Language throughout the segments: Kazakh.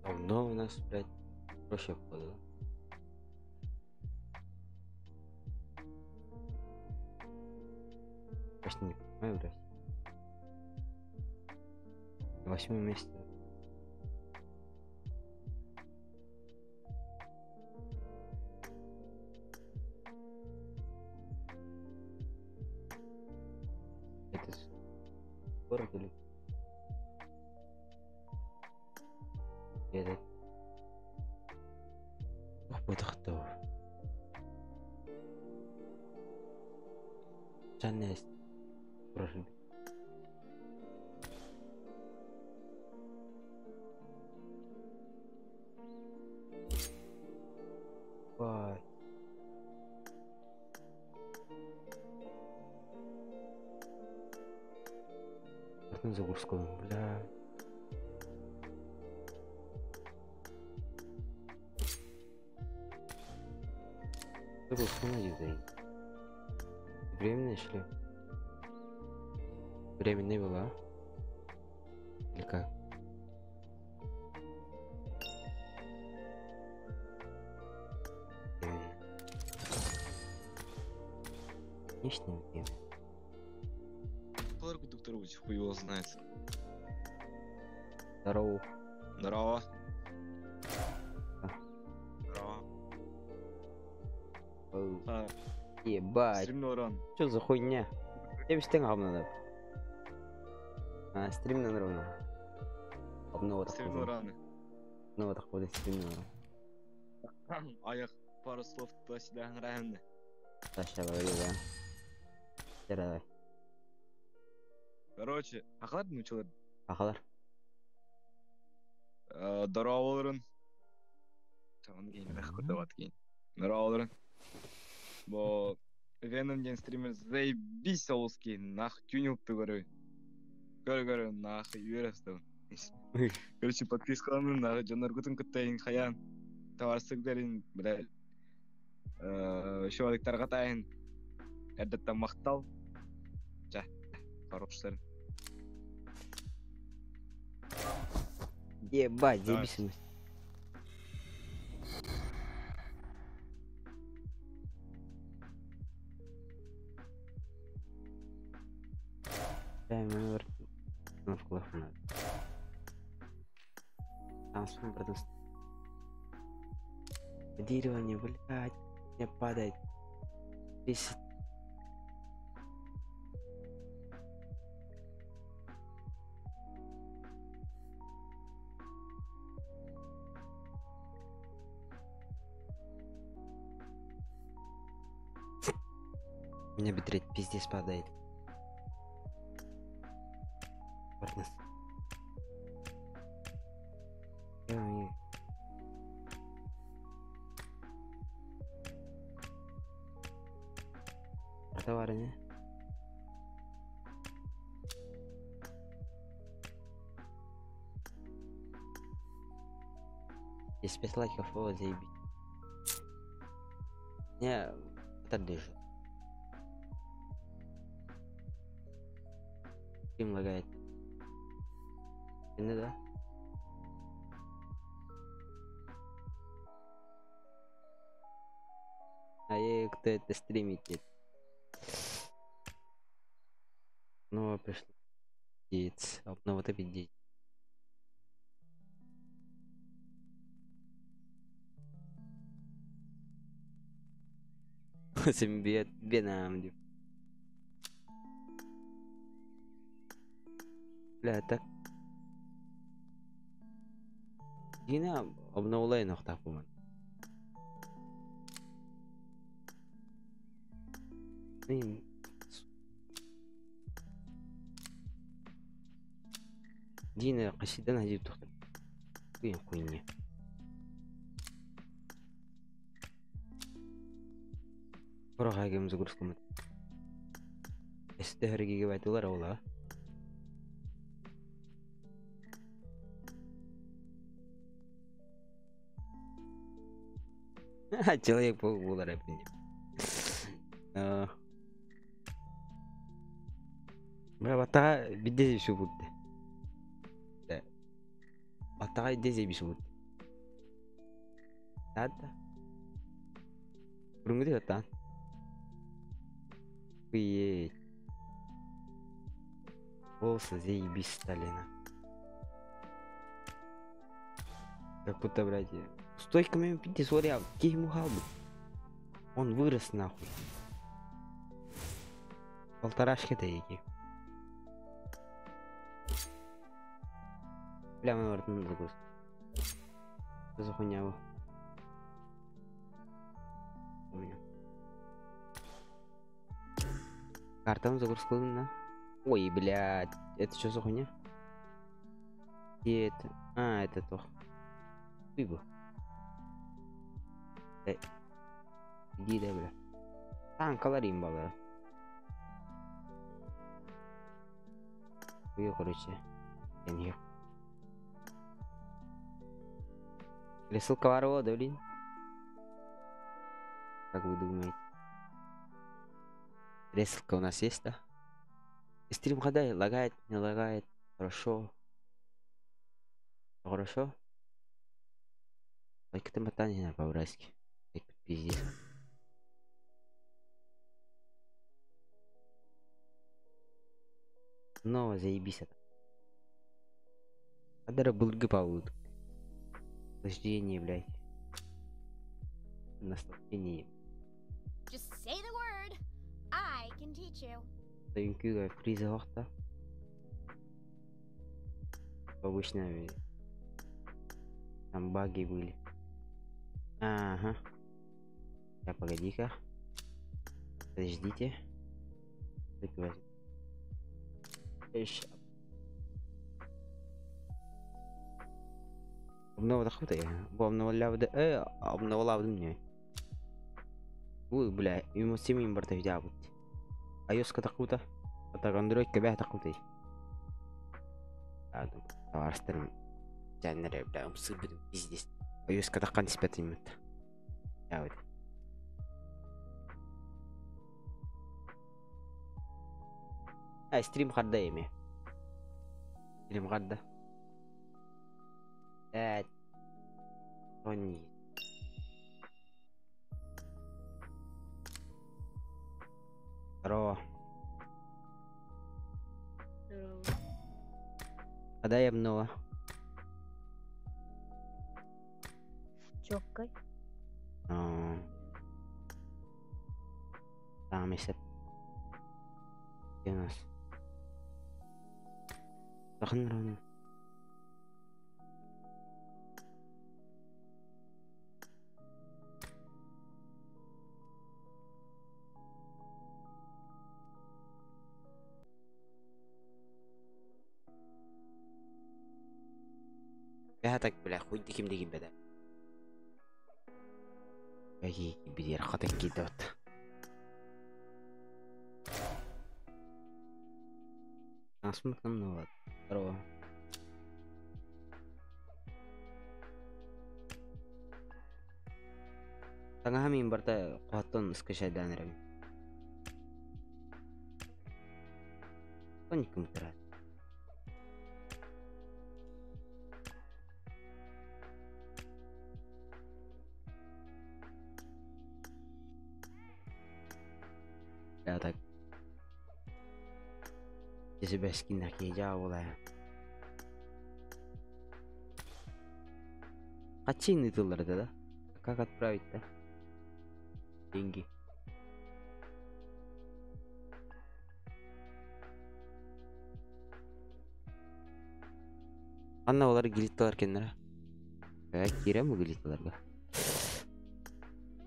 Давно у нас, блядь, проще было. Почти не понимаю, блядь. На 8 месте. Это город или... Это... Ох, бодохтой. Ценность. Прошу. Ой. На загрузку, бля. Загрузку на дизайн. Временная, что ли? Временная была? Или как? Конечно, время. Кларку докторович, хуй его знает. Здорово. Здорово. А. Здорово. Оу. А, Ебать. стримный ран. Что за хуйня? Я без тенга надо. А, стримно ровно. Обнова так Стримный вот. раны. Обнова так вот стримно. Аяқ пару слов туда-сюда нравится. Да, сейчас говорю, да. Давай. Короче, ақылады мучылар. Ақалар. Здорово болырын. Соған кейін рах көрдават кейін. Здорово болырын. Бо Venom деген стример заебись соус кейін. Нах тюнилгті көрі. Көрі, нах үйересті. Короче, подпискаламын, нах жанар күтін күттайын қаян. Товарсыздықтарын, бля. Шуалықтарға тайын. Әрдеттен мақтал. Жа, хороштарын. Ебать, Давай. заебись. Да, мы в класс надо. Там смотрим, братан. Дерево не, блядь, не падает. Здесь... Меня битрейт пиздец падает. Братан. Ой. Товары, не? Есть 5 лайков, о, заебись. Не, это держит. Им лагает. Не, да? А кто это стримит? Ну, пришло. Пиздец. Ну, вот это пиздец. Симбиот Веном. Бля, так. Дина обновляй нахта куман. Блин. Дина قصيدة هجيب تختم. وين خويني. فرق هاي مزغرسكم. استهر جيجا بايت ولا ولا. Человек был рэпинг. Бата бидде все будет. Да. Бата идде зебис будет. Ладно. Бурун где там? Охуеть. Волосы заебись стали на. Как будто, блядь, стойками пить смотря, какие ему халбы. Он вырос нахуй. Полторашки-то эти. Бля, мы воротный загруз. Что за хуйня его? У меня. Картам загрузку на. Ой, блядь, это что за хуйня? Где это? А, это то. Фигу. Иди, да, бля. Там калорим бала. Хуё, короче. Я не. Рисунка воровода, блин. Как вы думаете? Рисунка у нас есть, да? Стрим ходай, лагает, не лагает. Хорошо. Хорошо. Лайк это мотание по-братски. Пиздец. Но заебись это. Адара булгы пауд. Наслаждение, блядь. Наслаждение. Just say the word. I can teach you. Таюнкюга приза вахта. Обычно там баги были. Ага. Сейчас, погоди-ка. Подождите. Обнова хута я. Обновляв мне. Ой, бля, ему семьи бартов дябут. А ёска такута. Это андроид кабя такута. А, товарстарым. Жаннере, бля, умсыбым пиздец. А ёска такан спят именно. Я вот. А, стрим харда еме. Стрим харда. Тони. Здорово. Здорово. Когда я обнова? Чокай. Там есть. Где у нас? Сахнрон. Я так, бля, хуй ты кем деген беда. Какие бедер хатан кетет. Насмыкным, ну вот. Здорово. Таңа мен барда қуаттан скачайдан рем. Он никому тират. Я так. Если бы скин так не делал, Качиный доллар, да? Как отправить-то? Деньги. Анна олар гилитталар кеннер. Кирем бу гилитталарга.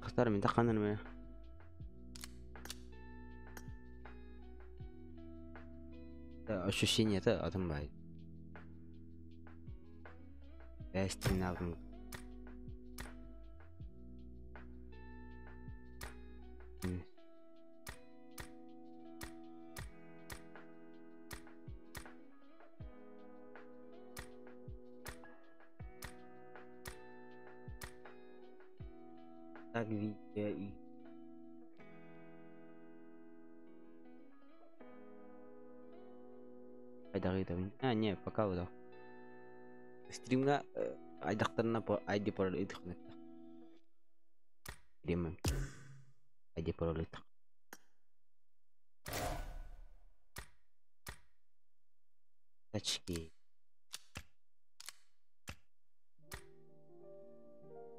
Кыздар мен таканыр мен. Ощущение-то атымбай. Бәстин алдым. Так видео и айдагы да. А, не, пока удал. Стримга айдактарына айди пора идихнет. стримом. Айди пароль так. Очки.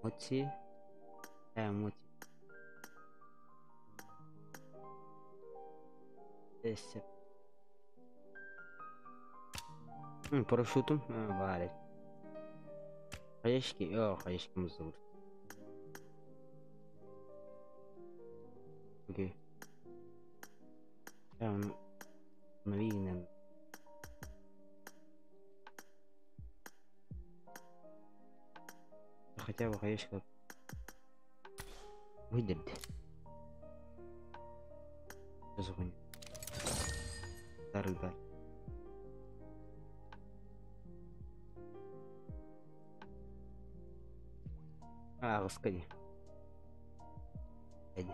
Моти. Моти. Esse. Парашютом? Vale. Хаешки? Хаешки музыка. Окей. Новинный. Хотя бы хаешка выйдет. Что за хуйня? Старый, да. Господи. Иди.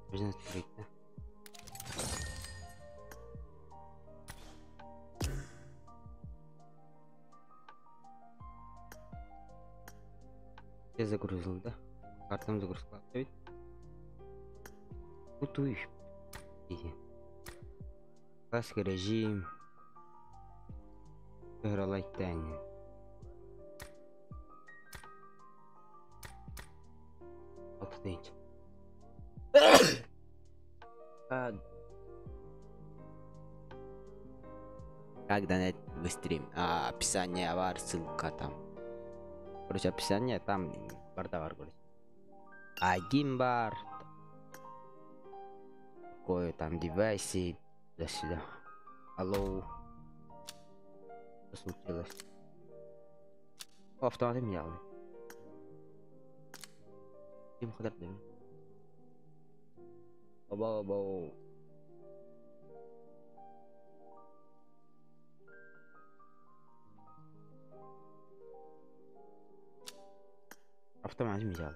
Можно открыть, да? Я загрузил, да? Картам загрузка. Путуй. Иди. Классный режим. Игралай тайны. Update. Как донать в стрим? Описание бар, ссылка там. Короче, описание там барда бар, короче. Один бар. Какой там девайсы. До сюда. Алло. Что случилось? Автоматом делали. Им ходят, да? Оба. Автоматом взял.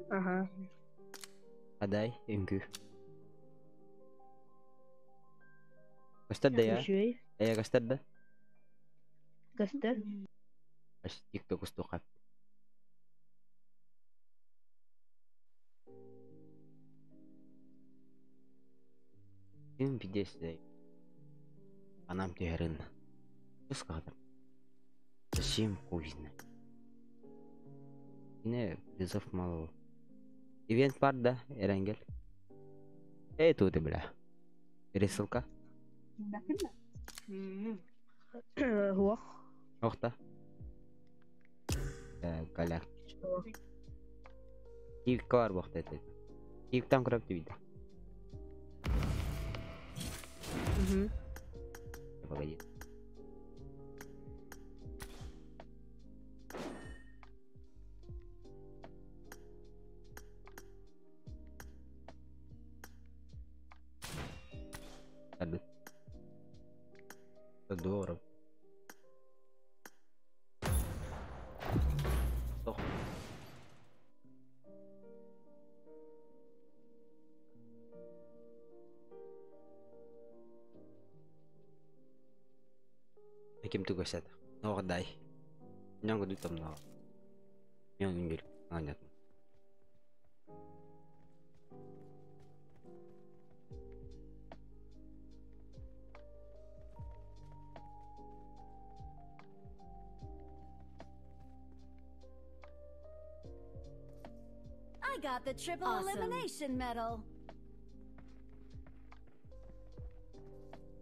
Ага. Отдай, инкю. Gösterdi ya. Gösterdi. Göster. Аж TikTok устукап. Film videosu. Anam diğerin. Kız kadar. Зачем кузина? Yine призыв мало. Ивент бар, да, Эрангел? Тут и бля. Пересылка? Ох. Охта. Галяк. Киевка бар бохта это. Киевтан кіріп дейді. Погоди. Здорово. Каким ты гостят? Ну, отдай. Меня году там много. Я не верю. Нет. I got the triple elimination medal.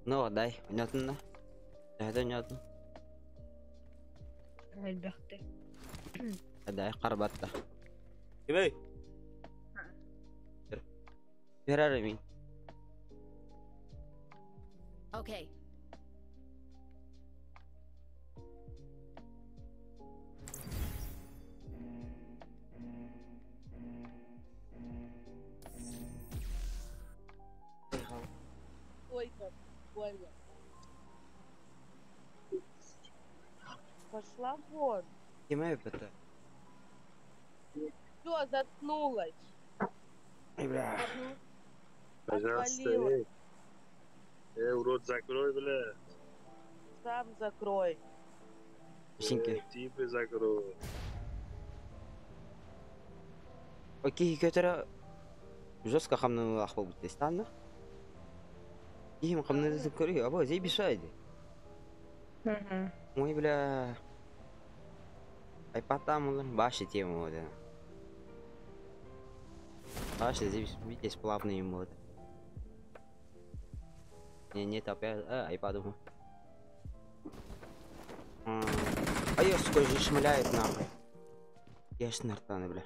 Ну, отдай. Понятно? Это понятно. Әлбәттә. Отдай, карбатта. Кебей? Берар мин. Okay. Пошла вон. Кемей это? Все, заткнулась. Бля. Отвалилась. Урод, закрой, бля. сам закрой. Ишинки. Типы закрой. Окей, көтөрө жестко хамнын ахбал бутестан. Ким хамнын закрой, аба зей бишайды. Ага. Ой, бля. Айпатам улар башы тема вот. Башы здесь видите сплавный мод. Нет, опять, айпаду. А я сука же шмаляет нахуй. Я ж нартаны, бля.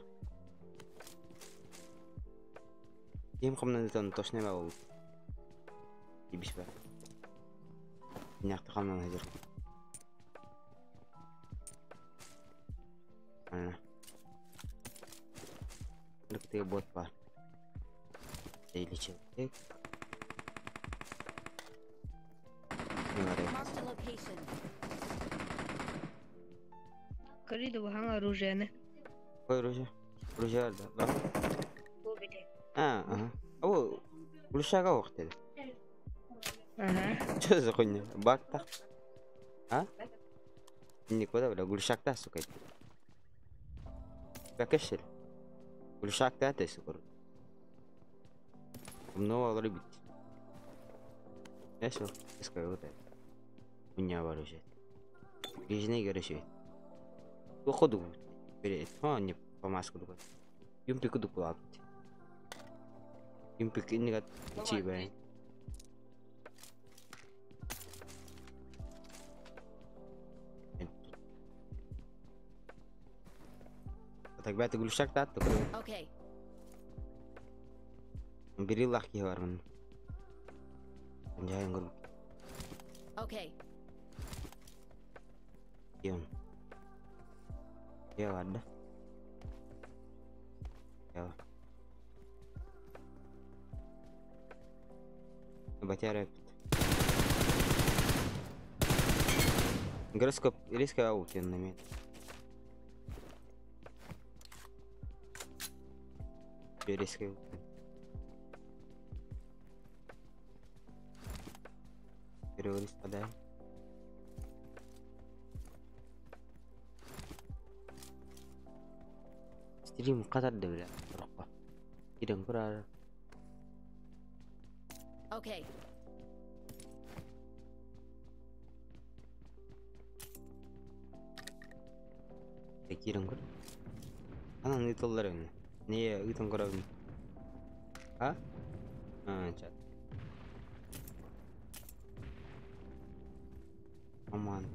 Ким хамнын тон точно не был. И биш бля. Няхты хамнын айдыр. Ты бот бар. Или человек. Marked a location. Кориду вахан оружие. Какое оружие? Оружие, да. Бу бите. Ага. О, глушага уқты. Ага. Что за хуйня? Баг так? А? Никуда, бля, глушак-то, сука. Как ешер? Глушак-то это, сука. Много любить. Я все, искаю вот это. У меня вооружает. Грязный горячий. Походу, берет. Не по маску дукат. Юмпику дукат. Юмпик не гад чибай. Так бәті глушак та аттı. Okay. Biri laki var bunun. Jangan grup. Okay. Yun. Ya ada. Ya. Baca rap. Гороскоп резко аутен на меня. Резко аутен. Террорист подай. Стрим катарды бля. Рухпа. Кирен курар. Okay. Кирен кур. Анан итоллар эмне? Не итон курабын? А? Чат. Аман.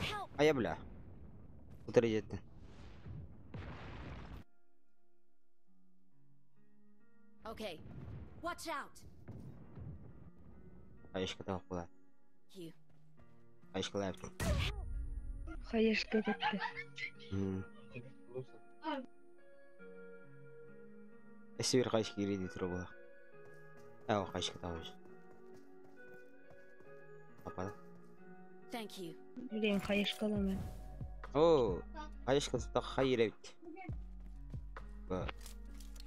Help! А я бля. Утыры жетти. Okay. Watch out. Айышка тауып калат. You. Айышкалап тур. Хаешка кетти. Эсибир кайышка кириди тур була. Ау кайышка табыш. Папа. Thank you. Блин, хаешка ламе. О, кайышка так хайрет.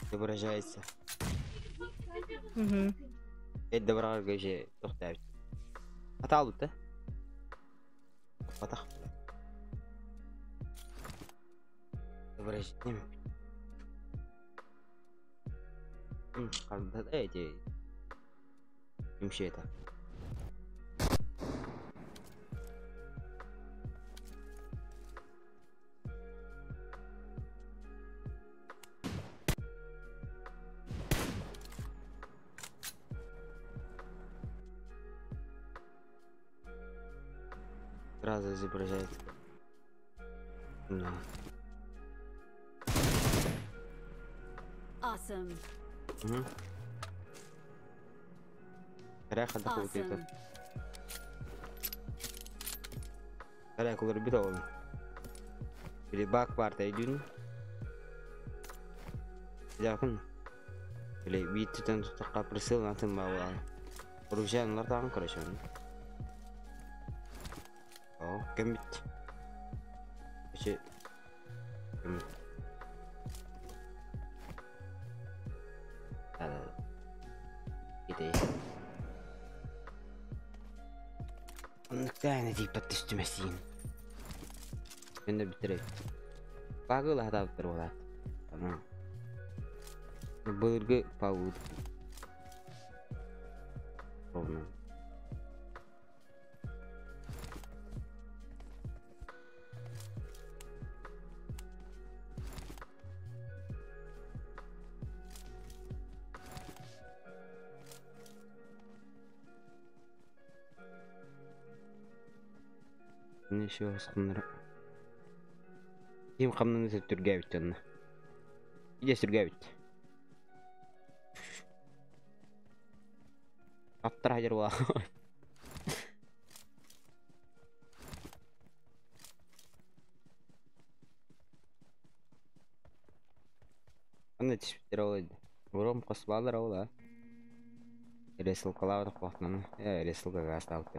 Отображается. Угу. Это брал гаже тохтавит. Аталды да? Патах. Отображение. Когда эти имши это. Сразу изображает. Да. Awesome. Угу. Ряха такой вот это. Awesome. Ряха лорбит он. Или бак парта идун. Якын. Или биттен тутакка присыл натын бауа. Оружиянлар тагын короче. О, кембит. Короче. Кембит. Да. değil. Onlukta teyip bat üstümesin. Ben de bitireyim. Bagıl hatalıkları olat. Tamam. Bölge pavud. Problem. Ne şey olsunlar. Kim kamını sürtürgevit canına. İyice sürgevit. Atlar hajar var. Anda tişbitler oldu. Vurum kosbalar ola. Resul kalavadı kohtanı. Ya Resul gagasta aldı.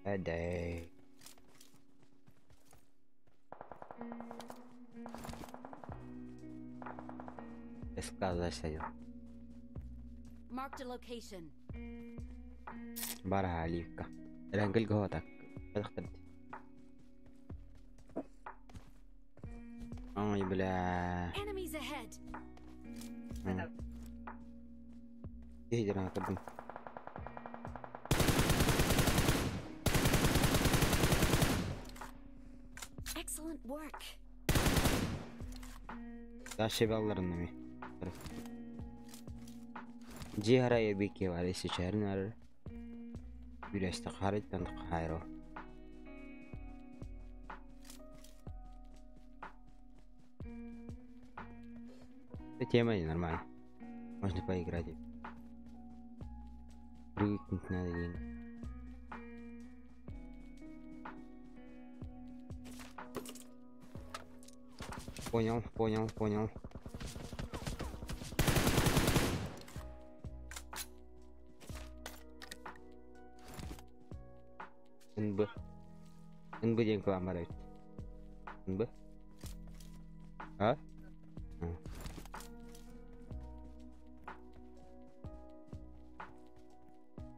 Hadi. Resul gazlaştı. Marked a location. Bara halika. Rangil gotak. Edakhtar. Ay bla. Enemies ahead. Hijrah kadın. Excellent work. Daha şevallarında mı? Cihara yerbeki var ise şehrin arar. Güreşte haritan hayro. Тема не нормально. Можно поиграть. Привыкнуть надо деньги. Понял. НБ ден кламарайт. НБ? А?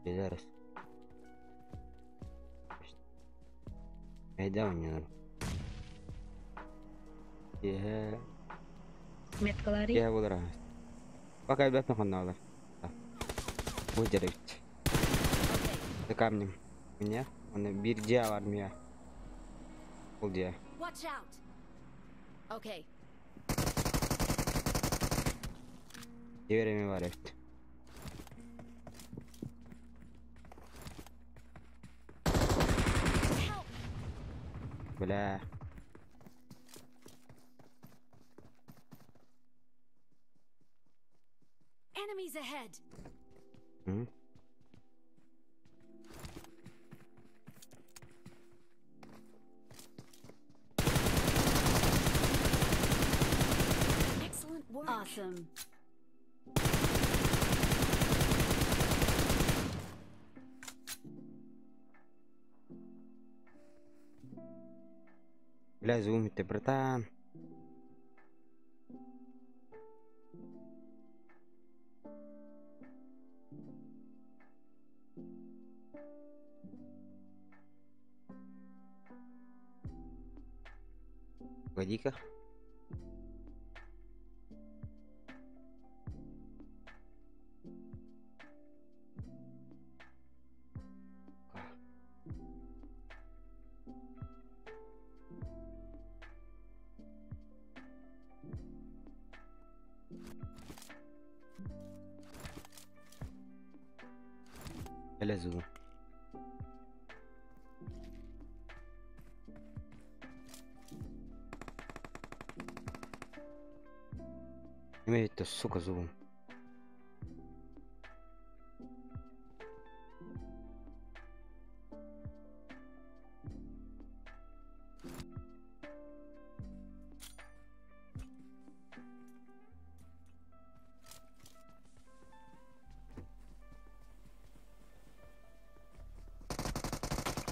Зараз. Айда мне. Меткалары. Я буду. Пока ребят нахуй. Выдерить. За камнем. Меня? Он бирдя в армия. Полдя. Watch out. Okay. Время варит. Бля. Enemies ahead. Excellent work. Awesome. Бля, зум, ты братан. Погоди-ка. Beleza. Имеет, сука, зубом.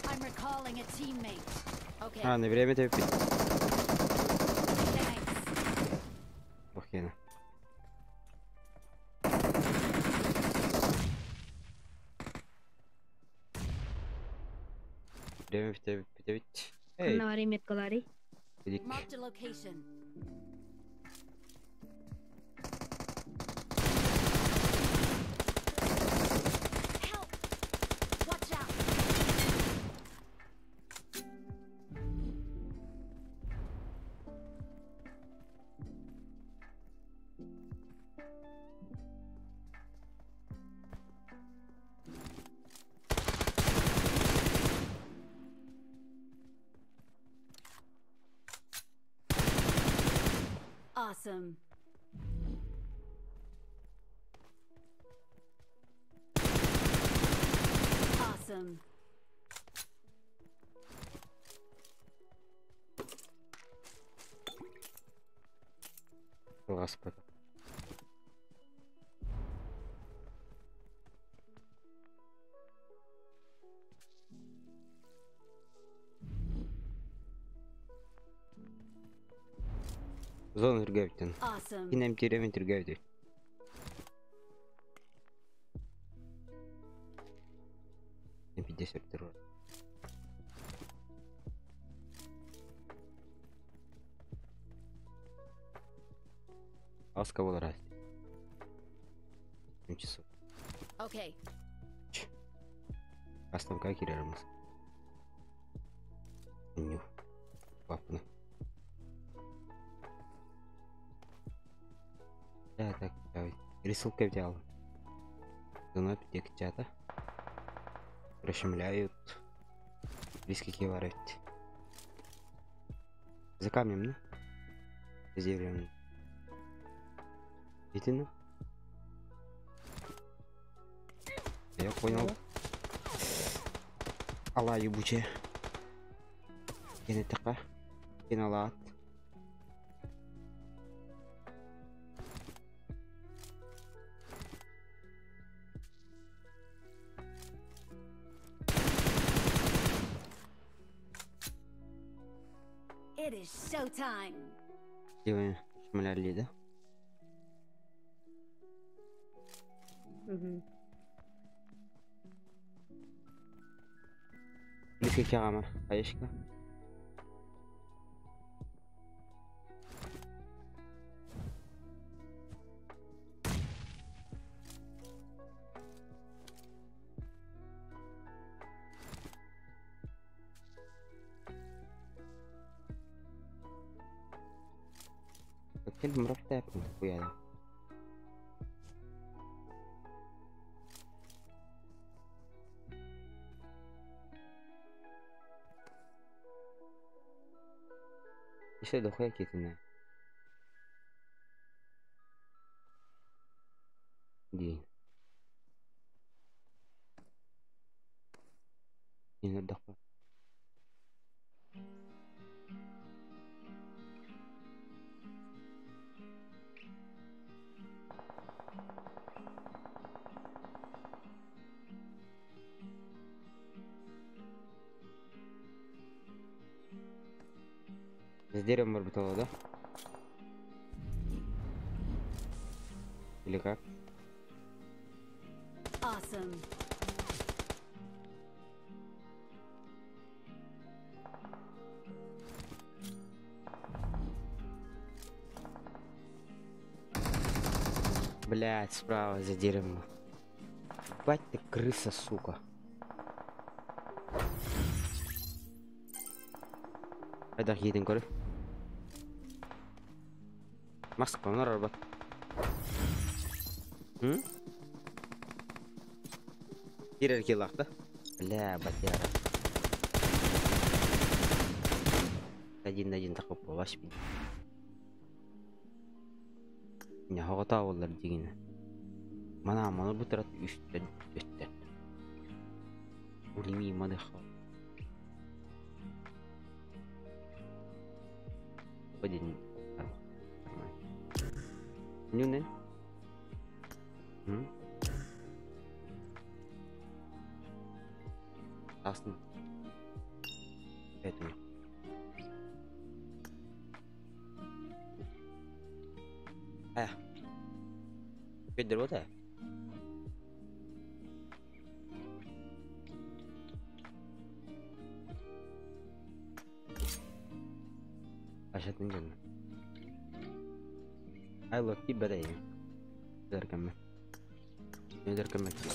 I'm recalling a teammate. Okay. А, на время ты пить. Thanks. Охена. Бит. Эй, Анна var меткалары. Дик. Marked a location. Help! Watch out! Awesome. Awesome. Господи. Зона тергеуттен. Awesome. Кинем тиремен тергеуде. М50 террор. Аска болар асти. 7 часов. Okay. Астанка кирерimiz. Ню. Папна. Да, так, давай. Рисунка взял. Зона чата. Расщемляют. Близкие киварить. За камнем, ну? За деревом. Видно? Я понял. Алла ебучая. Yine taka. Yine alat. It is showtime. Yine şımlarlıydı. Близкий километр. Поешка. الكلب مرتب وياه ايش هذا اخويا كيتنا دي هنا الدقة с деревом مربوطة ده или как? Awesome. Блять, справа за деревом. Бать ты крыса, сука. Айдах еден көрі. Масқа онар арбат. Керер келақты. Бля, батяра. Один тақып болаш бейді. Не хоғыта олар дегені. Мана бұтырат үштен. Өлемей мады қау. Один. Нюнен? Аслын. Поэтому. Бедер вот это. عشان جنة I love you بدأ يعني نقدر نكمل كده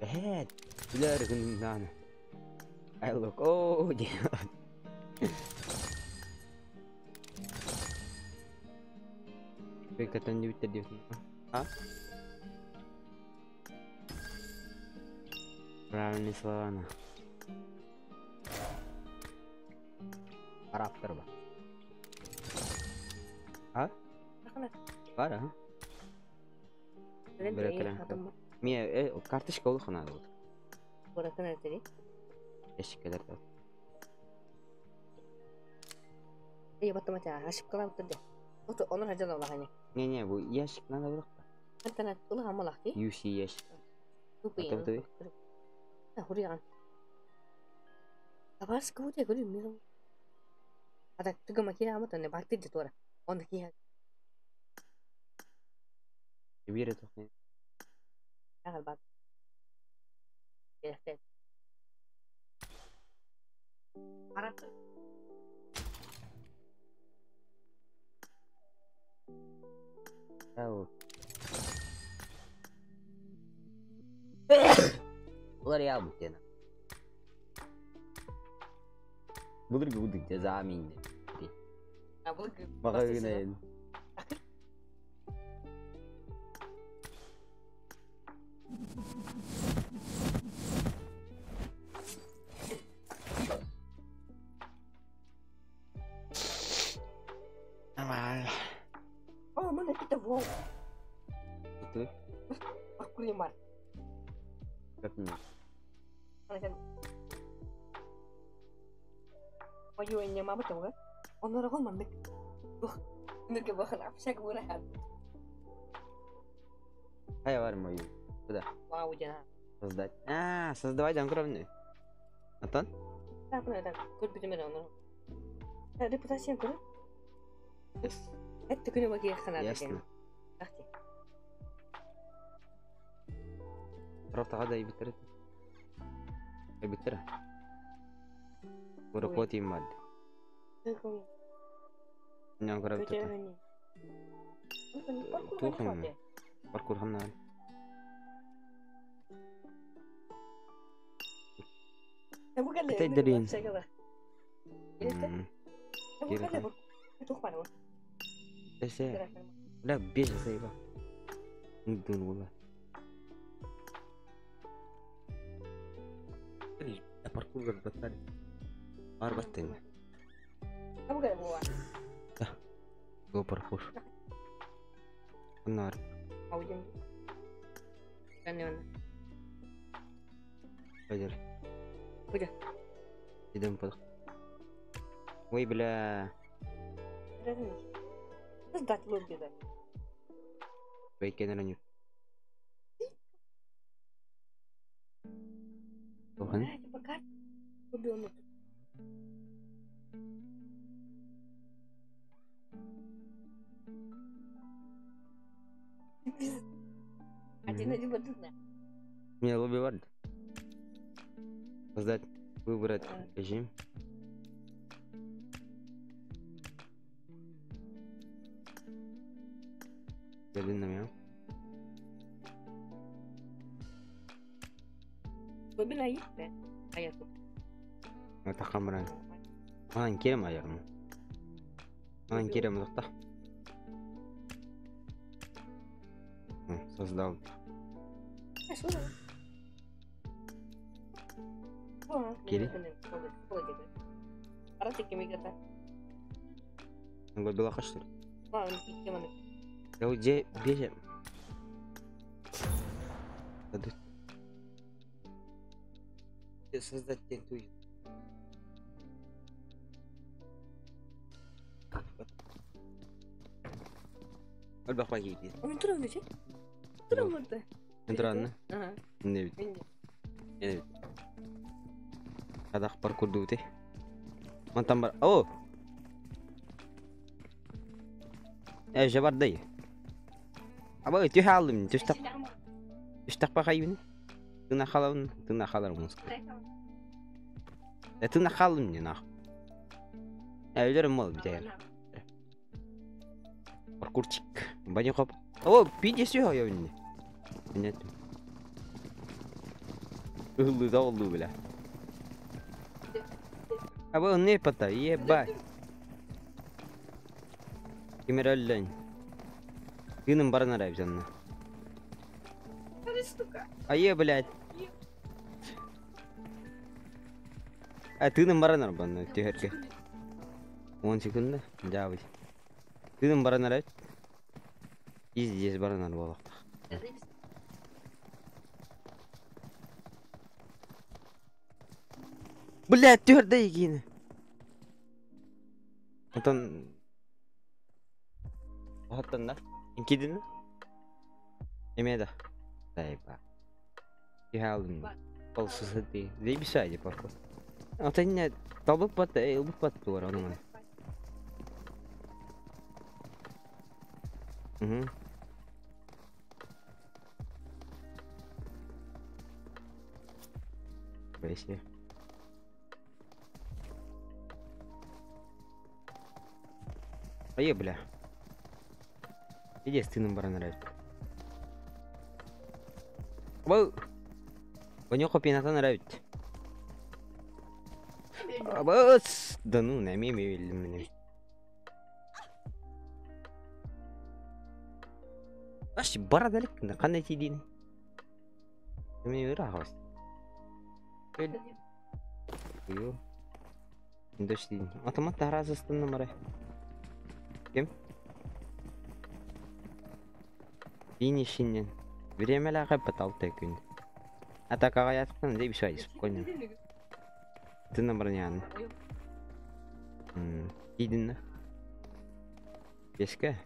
هات لا ركن معنا I love oh دي Kata ni tadi ha? Правильные слова на. Араб терба. А? Пара? Берекелен. Мия карточка olur хана olur. Burası nerede? Teşekkürler. İyi baktım aç. Aşık kalan tuttu. Otur onu hacı da hani. Не, bu ящик надо бırak. Hatta onu hamla lahti. UC ящик. Tupi. Tabii. Huriyan. Abas kamu dia gulu. Ada tiga makina amat ne bakti di tora. Onda kiha. كبيرة تخين. Ahal bak. Ya set. Arap. Tahu. Ular ya mungkin. Budur budur jazamin. Abul. Makanya. Oh mana kita wow. Itu. Aku limar. Katanya. Mana kan? Oh you yang mama tahu kan? Onlar aku mandek. Mereka bakal apa sih gue rehat. Hai var mı oyun? Bu da. Wow jangan. Создать. Создавать огромную. Антон? Apa nak? Kau bisa mana onlar? Ada reputasi yang kurang. Это куда баки ханаа. Ясно. Ахти. Просто هذا يبتر. يبتر. ورقوتي ماد. نعم قربت. توخم. паркур хамна. تدرين. لا بيش سيبه ندون والله الباركور البطاري أربعتين أبو قال أبو جو باركور النار أو جن كان يونا فجر وجه إذا مفضل وي بلا Terus dah telur juga. Baiknya lanjut. Tuhan. Cepat. Udah nih. Один betul nggak? Мне лобби вард. Создать, выбрать режим. Ядерным я. Mobil aja, ayah tuh. Это камера. Маан керем аярмы. Маан керем лохта. Создал. Кири? Араты кемигата. Он был белаха что ли? Ладно, кики mana? Я где бежим? Дадут. Создать тентуй. Альбах погибли. Он турun ne şey? Turun burada. Энтранны? Aha. Не вид. Bence. Не вид. هذا أخبار كردوتي. ما تمر. أوه. يا جبار دي. أبغى تحاول تشتاق بخيبني. تنا خالون موسك. تنا خالون نخ. Өлерім ол бітер. Паркурчик. Баня хоп. О, пиде сё я винни. Нет. Улы да улы бля. А вы не пота, ебать. Кемераллань. Тыным барына райбзанна. Ае, блядь. А тыным барына банна тегерке. 10 секунд жабы. Тыным барына райб. Здесь барына болак. Блядь, твердый гин. Антон. Антон да? Инкидин? Эмеда. Тайба. Ялын. Полсусати. Зейбисайди парку. Антон не табып пат, элбып пат туар анын. Мгм. Спасибо. Ае, бля. Иди с тыным барана нравится. Воу. Банёха пинатан нравится. Абас. Да ну, на меме видели меня. Аш барадалик на кандай тидин. Мне рахас. Ё. Дошли. Автомат таразыстын мара. Кем? Финишинен. Время лагай поталтай күн. Атакага ятыптан дей бишай спокойно. Ты на бронян. Идин. Беска.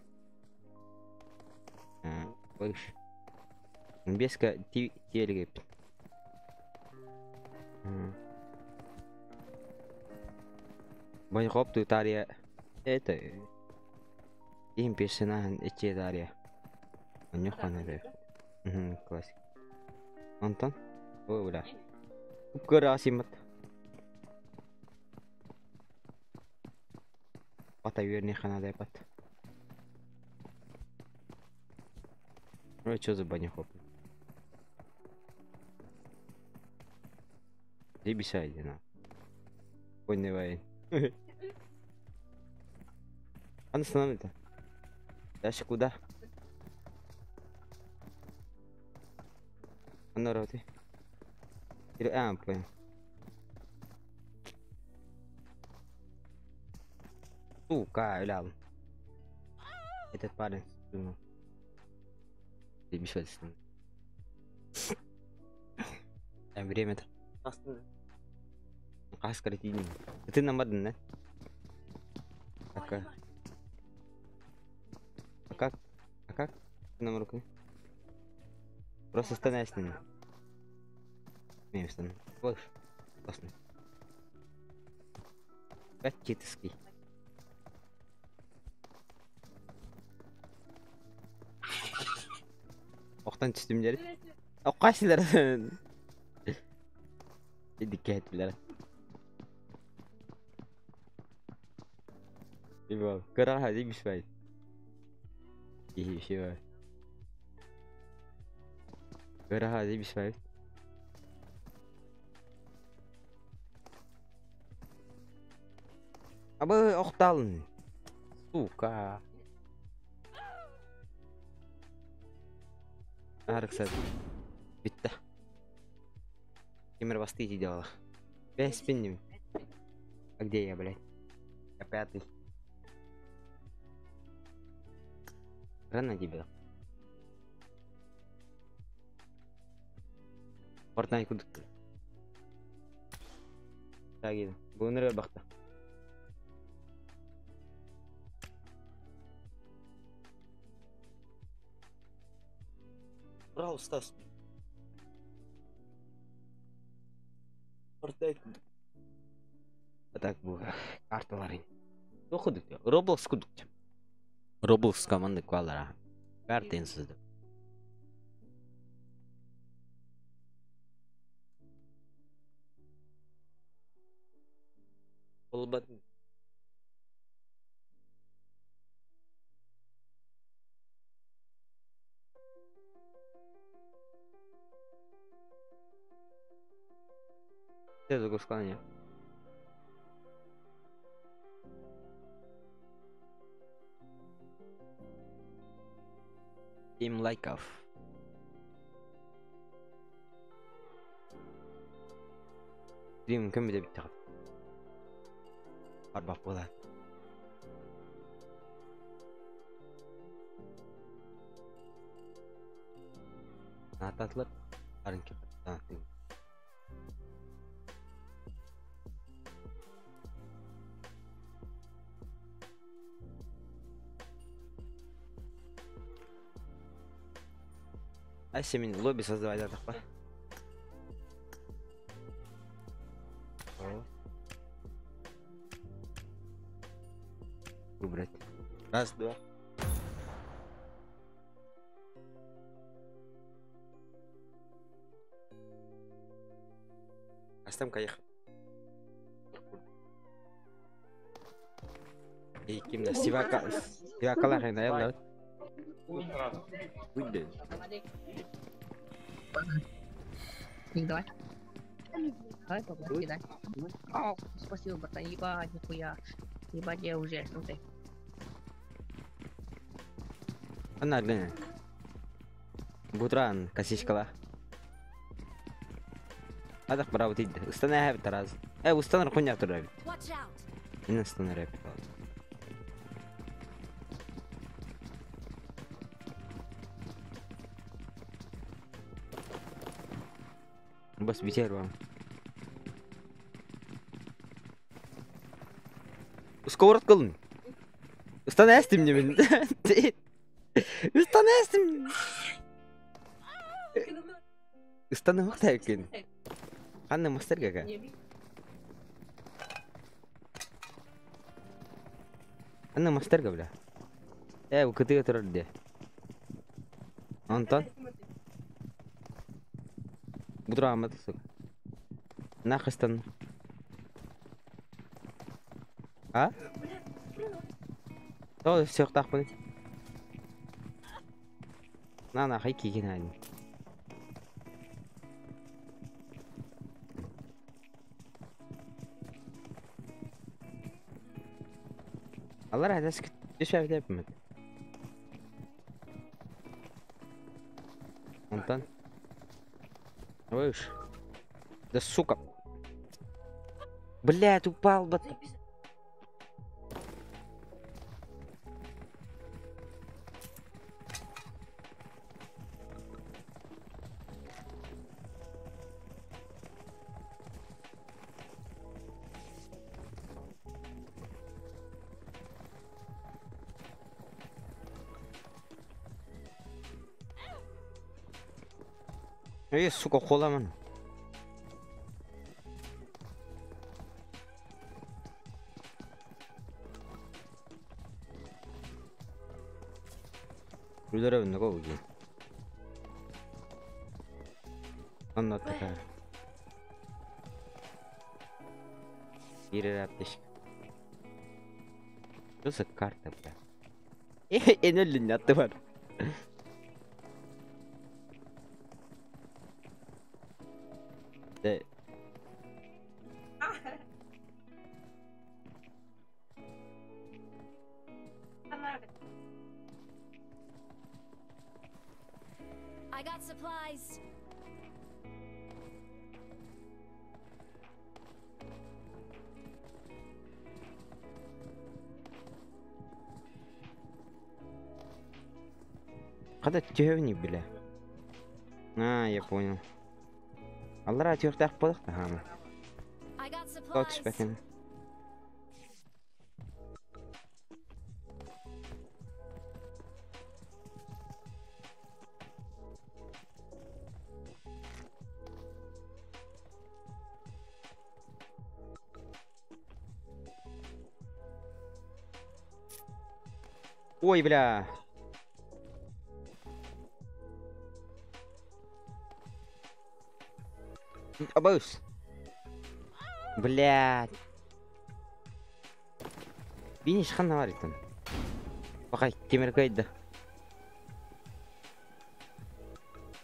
Больш. Беска телегеп. Баньхоп тутария. Это им персонаж эти дарья. У них она да. Классик. Антон? О, бля. Красимат. Пата хана да пат. Ну что за баньхоп? Ты бесайди на. Понял. Anda sana mıydı? Yaşı kuda. Anda roti. Kira ampo. Сука, лял. Этот парень. Ты бешеный. Время-то. Каскар тини. Ты намадан, да? А как? Нам руку. Просто становись с ним. Не, встань. Вот. Классно. Катитский. Оқтан түстім дер. Қайсылар? Дикке айтылар. Ибо, кыраға дейміш бай. Еші бай. Кыраға дейміш бай. Абы оқталын. Сука. Арықсады. Бітті. Темір басты ете делала. Бәс пеннем. А где я, блядь? Я пятый. Рано тебе. Портнай кудuk. Так еді. Бұл нұрға бақты. Брал, Стас. Портнай кудuk. Так бұл карталарын. Оқыдық. Roblox кудuk. Roblox команды квалара. Карта инсізді. Олбатын. Все загрузкание. Им лайков. Стрим кім де бітті қап. Арбақ болады. Нататылып, арын кеп танаттың. Әсі мен лобби создавай дадық па? Выбрать. Раз, два. Астам кайық. Кімді? Сивакалар қайын аялар. Выйден. Давай. Давай попробуй, кидай. О, спасибо, братан. Ебать, нихуя. Ебать, я уже, смотри. Ана глина. Бутран косичкала. Адақ браво дейді. Ұстана әбі тараз. Ұстаныр құнyak тұр әбі. Watch out. Мен ұстаныр әбі. Бас битер вам. Сковород қылын. Ұстана әстім не мен. Ұстана әстім. Ұстана мақта екен. Қанны мастер кәка. Қанны мастер ка бля. Бұл күтіге тұрар де. Антон. Бұдыра амады сұқ. Нақыстан. А? Тоғы сөқтақ бұны. Нақай кейген айын. Аллар әдәс күтті шәуді әпімеді. Антон. Ой, да сука. Блядь, упал бы. Ей, сука, қоламын. Рүдері өңді қол кейін. Аннатты қар. Бірер әптешік. Жосы карта бля. Ен өлін атты бар. Да. I got supplies. Когда тёвни, бля. Я понял. Аллар атёқтақ болық та хама. I got Қау supplies. түшпәкен. Ой, бля. Обоюсь. Блядь. Биниш ханна бар екен. Бақай, темір көйді.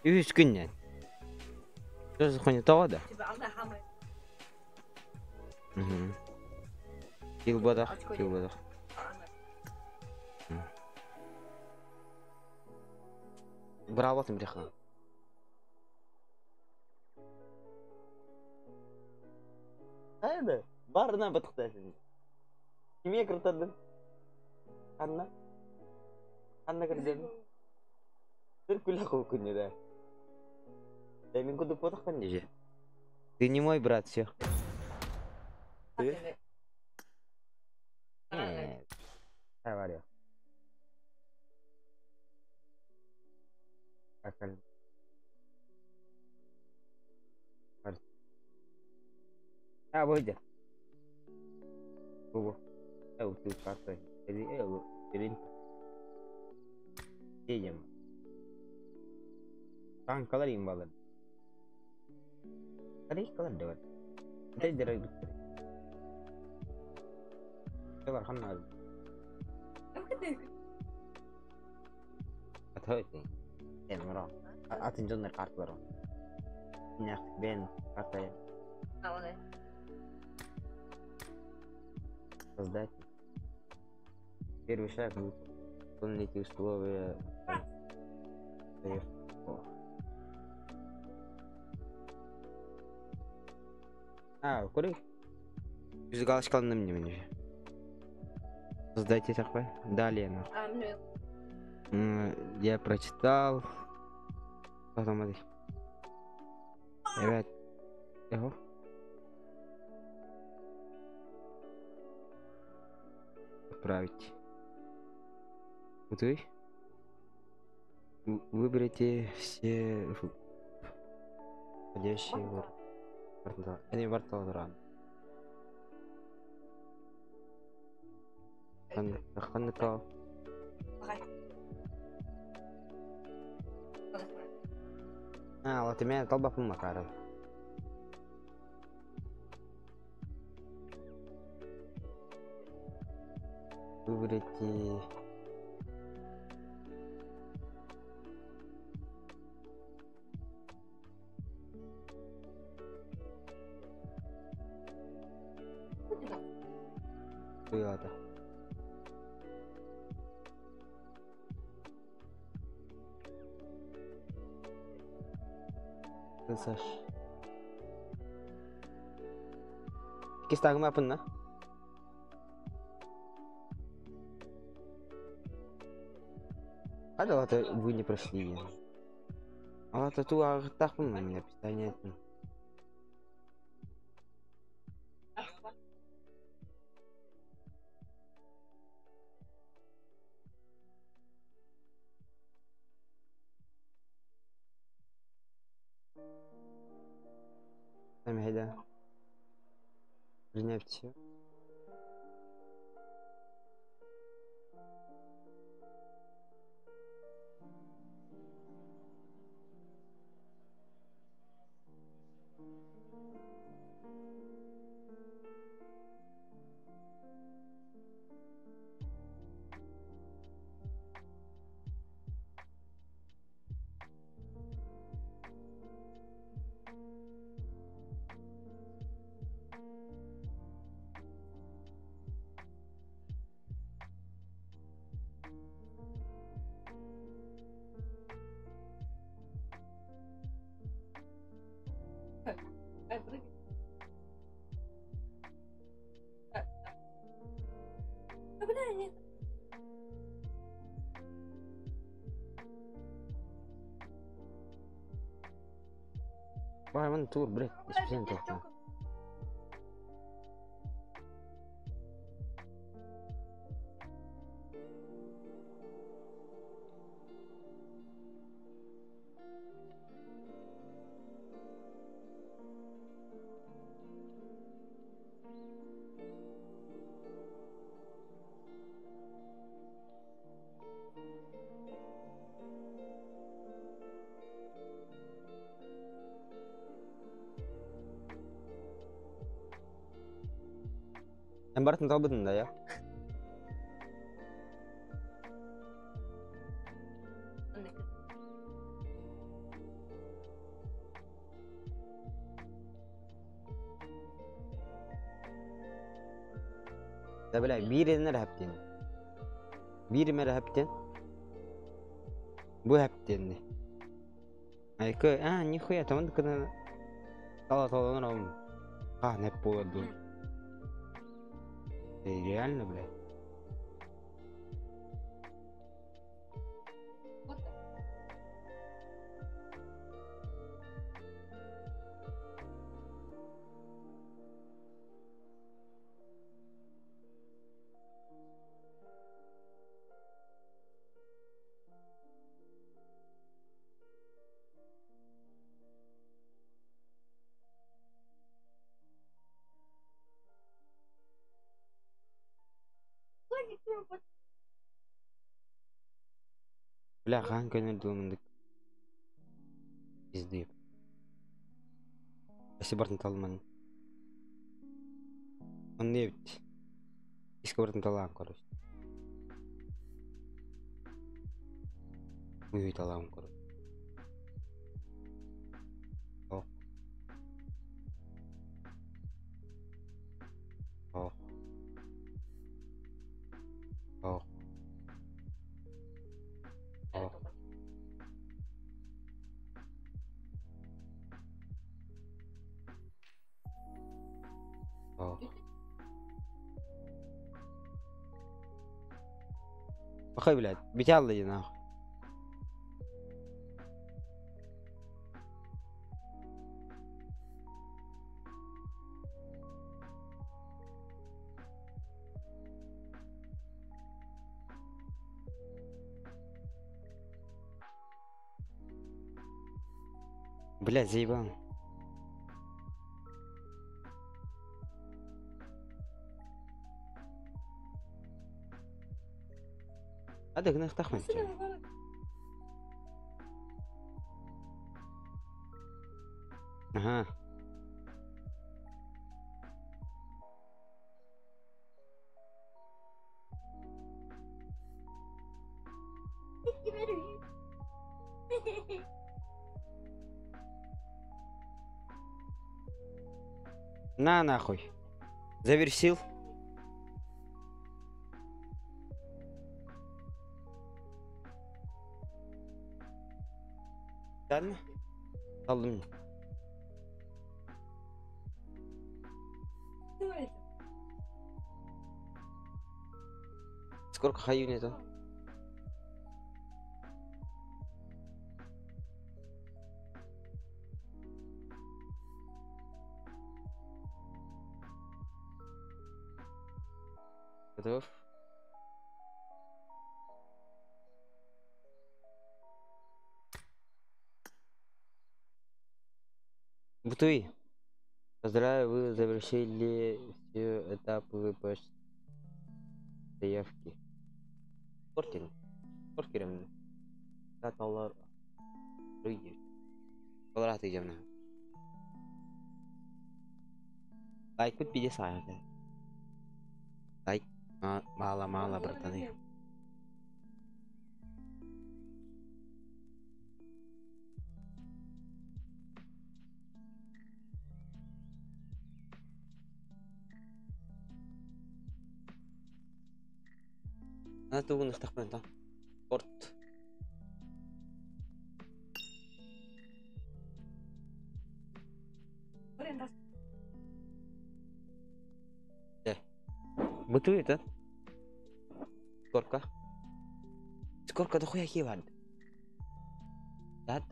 Үз күннен. Жоз құны тоғады. Килбадах, Очко килбадах. Браво, ты бреха. Айда, барына бытықтайсың. Кеме кіртірдің? Қанна? Қанна кірдірдің? Бір күлі қол күнне да. Мен күдік бодықпан деже. Ты не мой брат, все. Ты? Нет. Говорю. Как он? Выйди. Ого. Ты картой. Ирин. Едем. Kankalar imbalar. Kalır da var. Bir de direkt. Ne var hanım? Atayım. Emra. Atın canlar kartlar. Ne ben kartaya. Создать. Первый шаг выполнить условия. Көрейік. Жүзік алыш қалынды міне. Создайте такой. Далее. Я прочитал. Посмотри. Ребят. Отправить. Вы выберите все входящие ворота. Они ворота рано. Ханка. Вот и меня толба Макаров. Выберите. Куда-то. Саш. Кистагма апынна? А да, вы не прошли. А это ту так у меня питание. Там هيدا принять все. Вай, вон тур, блядь, беспринт это. Yang barat tahu betul ya? Da böyle birine hepten. Bir mere hepten. Bu hepten. Ay kı, nихуя там когда тала норм. Не поводу. Реально, блядь. Бля, хан көнер думындык. Пиздеп. Если бартын талман. Он не бит. Иске бартын талам, короче. Уй, талам, короче. О. О. О. О. О. Ахай, блядь, битял ли нахуй. Блядь, заебал. هذا قلنا اختخمن اها на нахуй завершил. Gelme. Aldım. Сколько хаю нету? Готов? Бутуи. Поздравляю, вы завершили все этапы заявки. Спортинг. Спорткерем. Таталар. Руйди. Колорат идем на. Лайк тут 50. Лайк. Мало, братаны. أنا تو نفتح بنتا سبورت ده بتوي ده سكوركا ده خويا كي بعد بعد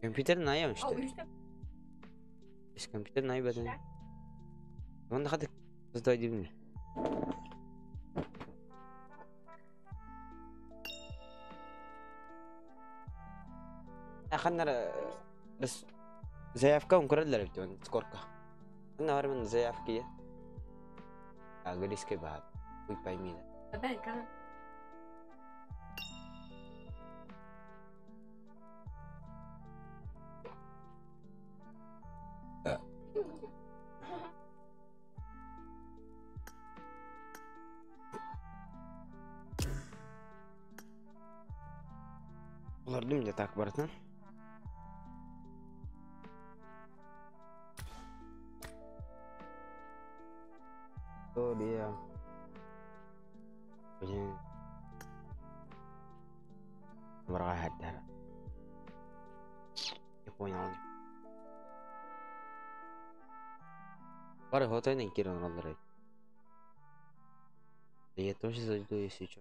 كمبيوتر نايم مش كمبيوتر نايم بدن وانا خدك بس ده يجيبني اخذنا بس زي افكا ونكرر لعبتون سكوركا انا هرب من زي افكيه اقول اسكي بعد وي باي مينا Ular dümce tak baratan. hadar. Yaponya aldı. Var hoto ne kiran alır. Я тоже зайду, если что.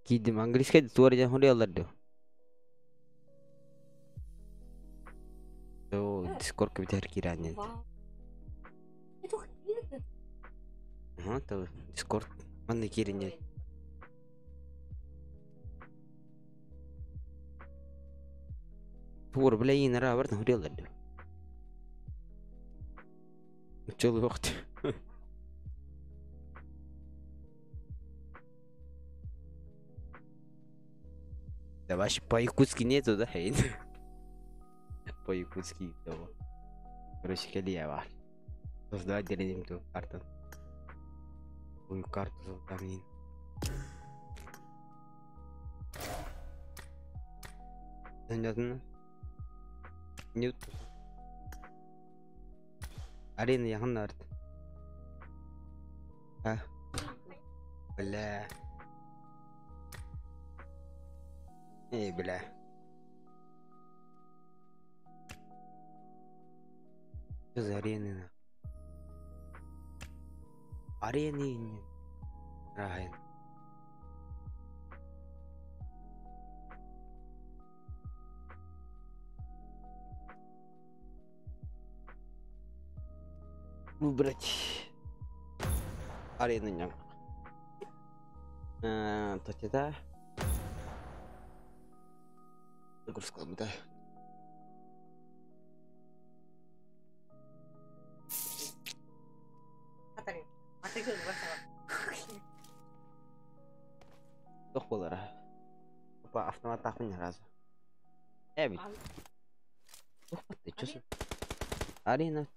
Kidim английский туар жан хури аларды. То Discord ке битер киране. Это хрень. Ага, то Discord манны кирине. Туар блейин ра барт хури аларды. Чөл вакыт. Да ваш по-якутски нету, да, хейн? По-якутски того. Короче, Калиева. Создавать деревню ту карту. Твою карту золотамин. Понятно? Нет. Арена я ханарт. А? Бля. Эй, бля. Что за арены на? Арены не. Райан. Выбрать арены не. То это. Загрузка, да. Doch boleh lah. Apa автомат tahunnya rasa? Bit. Oh, itu sih. Arena.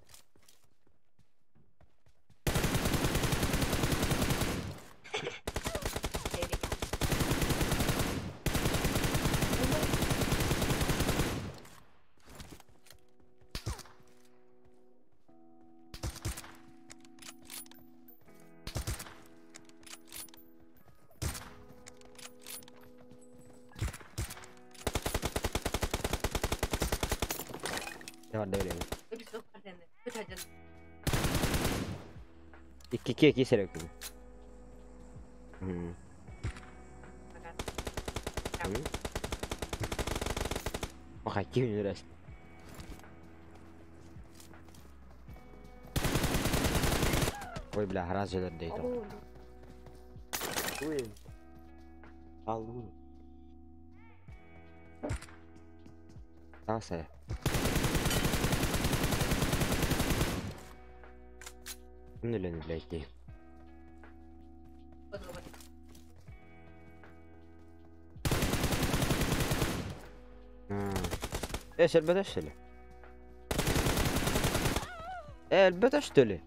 İki serek mi? Oke, kim udah? Ой, бля, раз же дойду. Ой. Алло. Таса. Ну лен, блядь. ايش البت اشتري؟ ايه البت اشتري؟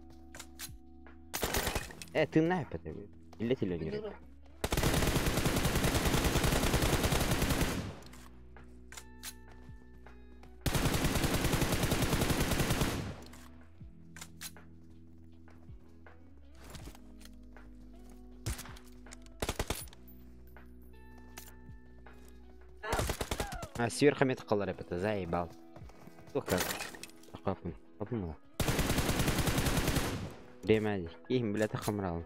ايه تنحي بتبي اللي تلوني сверху меткалар это заебал. Только акапын. Апмы. Демади. Ким блядь хамрал.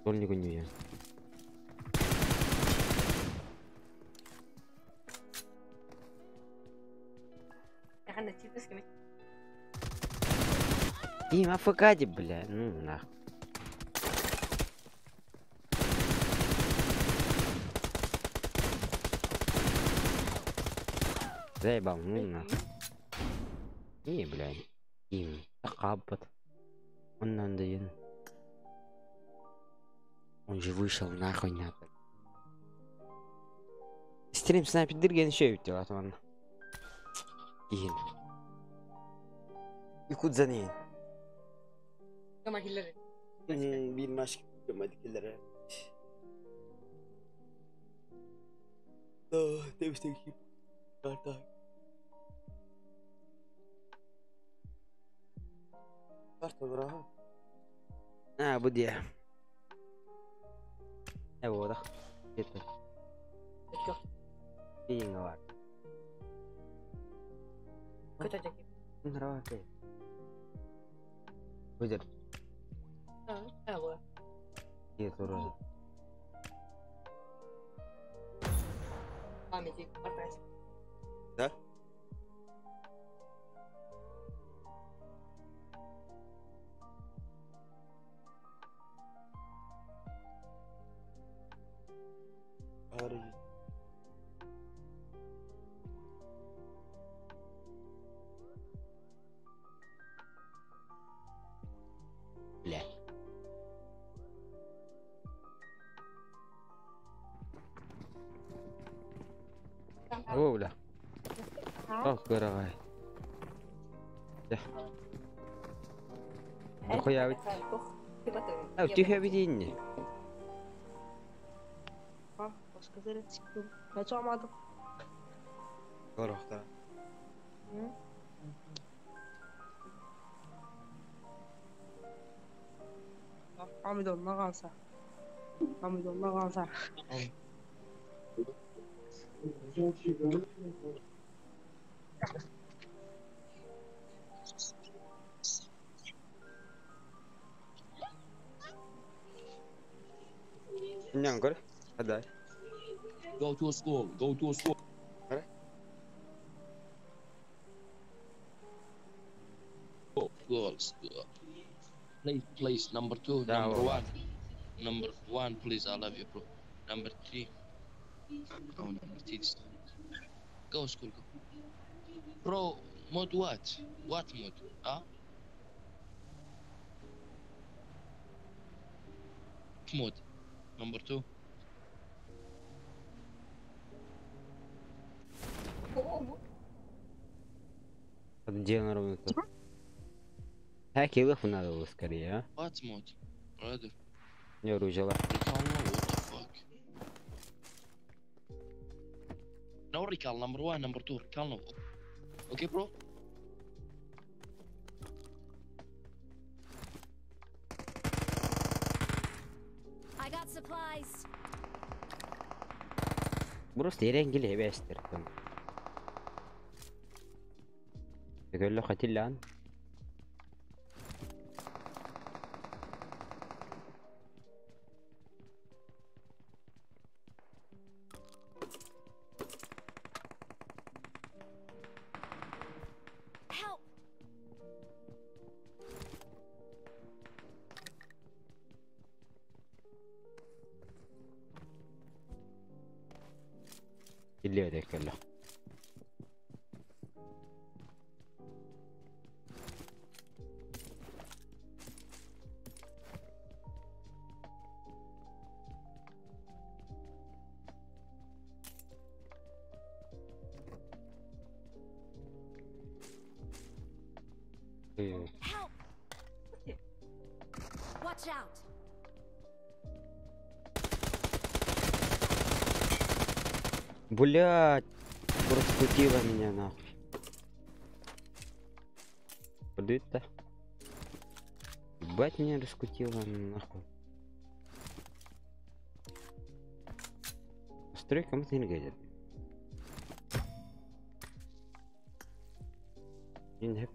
Дольник у неё. Ким афкади, бля. Ну нахуй. Заебал, ну нахуй. Не, блядь. Им такабот. Он надоел. Он же вышел нахуй нахуй. Стрим снайпер дырген еще ведь вот он. Ин. Ikut zanin. Kama killer. Bilmez ki kama killer. Да, темстик хип. Так. Карта врага. Bu dia. Bu dah. Itu. Let's go. Ini nggak var. Kötü öteki. Nggak var. Bujur. Ha bu. Iya turun. Ahmet'i arkadaş. Dah. Harus. Bля. О, бля. Ох, дорогая. Да. Нахуя ведь? А, тихо видение. Ha, başka yere çıktım. Hiç olmadı. Korktu. Hamidon'la kalsa. Hamidon'la kalsa. Nyang kor. Ada. Go to a school. Go to a school. Girls. Please. Number 2. Yeah, Number well, 1. Number 1, please. I love you, bro. Number 3. Oh, number 3. Go school. Go. Bro, mod what? What mod? Huh? Mod. Number 2. Где на ровно тут? Так, и лыху надо было скорее, а? What mod? Brother. Не оружила. Recall now, what the fuck? No recall, number 1, number 2, recall now. Okay, bro? I got supplies. Просто يرنجل هباستر كم. يقول له ختلان. Help! اللي هذاك كله. Help! Watch out! Блять, раскрутила меня нахуй. Куда это? Ебать, меня раскрутила нахуй. Строй кому-то не гадит. Не.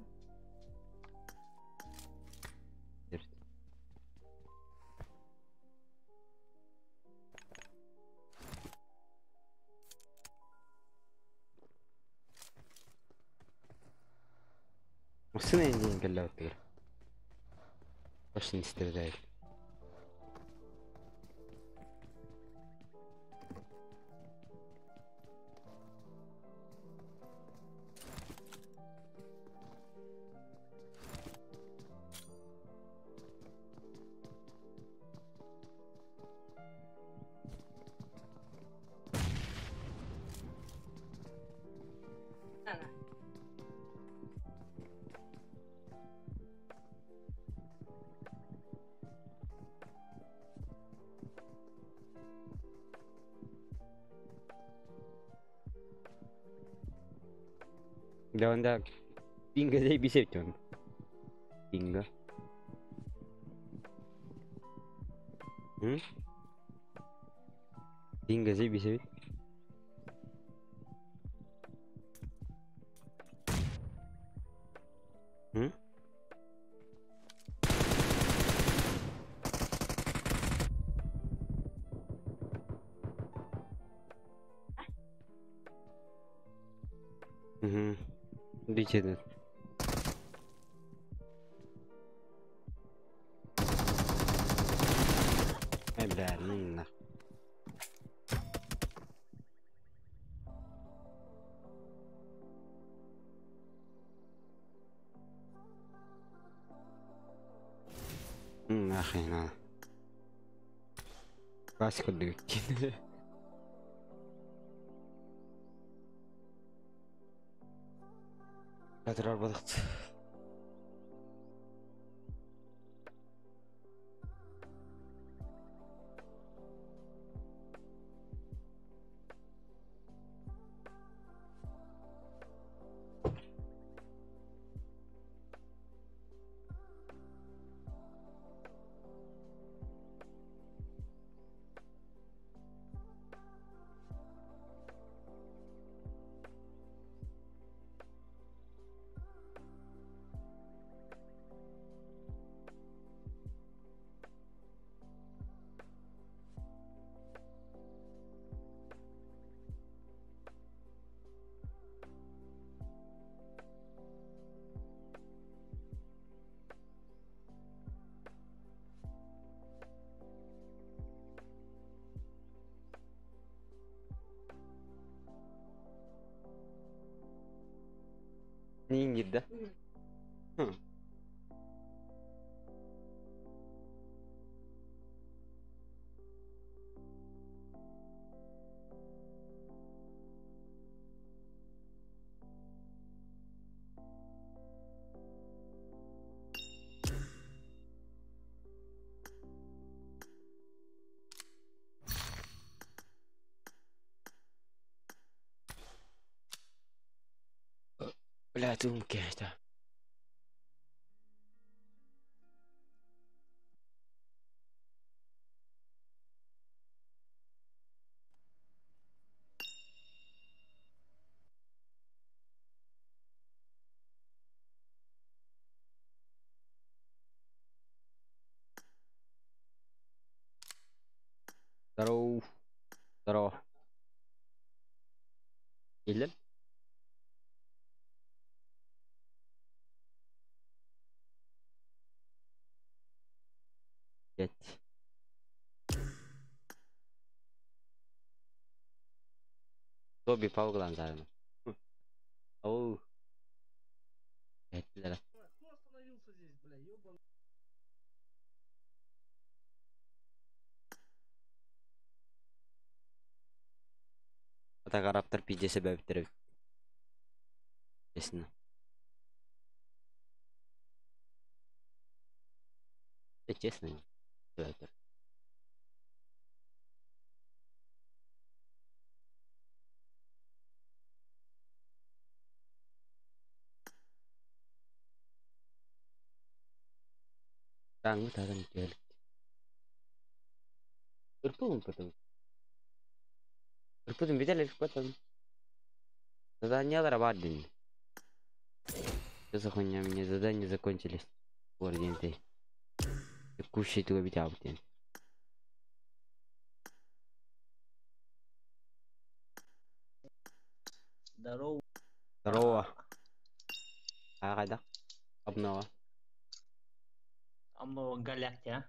Сына не гулял ты. Почти не страдает. Ana. Да он да пинга заебись он. Пинга. Пинга заебись. Дичь. Ай, бля, ну нахуй. Нахуй надо. Классику дают. Кадр работает. Не индит, да? Бля, думки это. Здорово. Здорово. Или? Пять. Тоби Пауглан заодно. Оу. Пять, да. Так араптар пиде себя бітіріп. Честно. Честно. Это. Таңғы тағын келік. Үрпігім потом. Үрпігім беделік потом. Заданиялар бар день. Что за хуйня? Мне задания закончились. Орден ты. Текущий ты обитал день. Здорово. Здорово. А когда? Обнова. Амно галактия.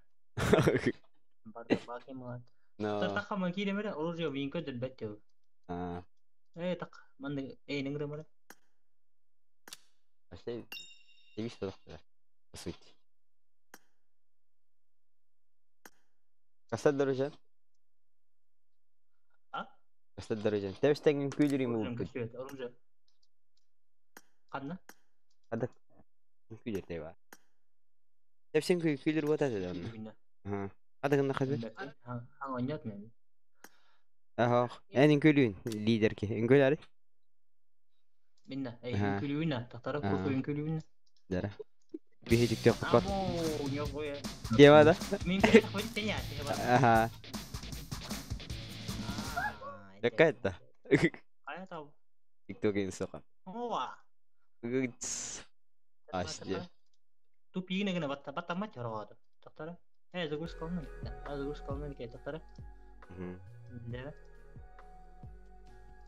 Баки мат. No. Taka maki de mera orjo winko de betto. Tak man ningre mera. Вообще, ты видишь, что такое? По сути. Кастет дорожен? А? Кастет дорожен. Ты что не кулери Orjo мул? kashwet orjo. Kanna? Ada кулер ты ва. Ты все кулер вот это да. Binna. Ага. Ada كنا خذ. Hang onyat men. Ага. أنا نقولين ليدر كي نقول عليه. Minna, Aha. Yunkuluna, taktara Ah. kurko Yunkuluna. Dara. Bihi TikTok kot. Amo, nyoko ya. Gimana? Mimpi anak wanitanya, siapa? Aha. Dekat dah. Kaya tahu. TikTok Instagram. Wah. Guds. Asli. Tu pigi na batta batta ma charo to. Taktara. Zagus kalman. Zagus kalman kayak taktara. Да.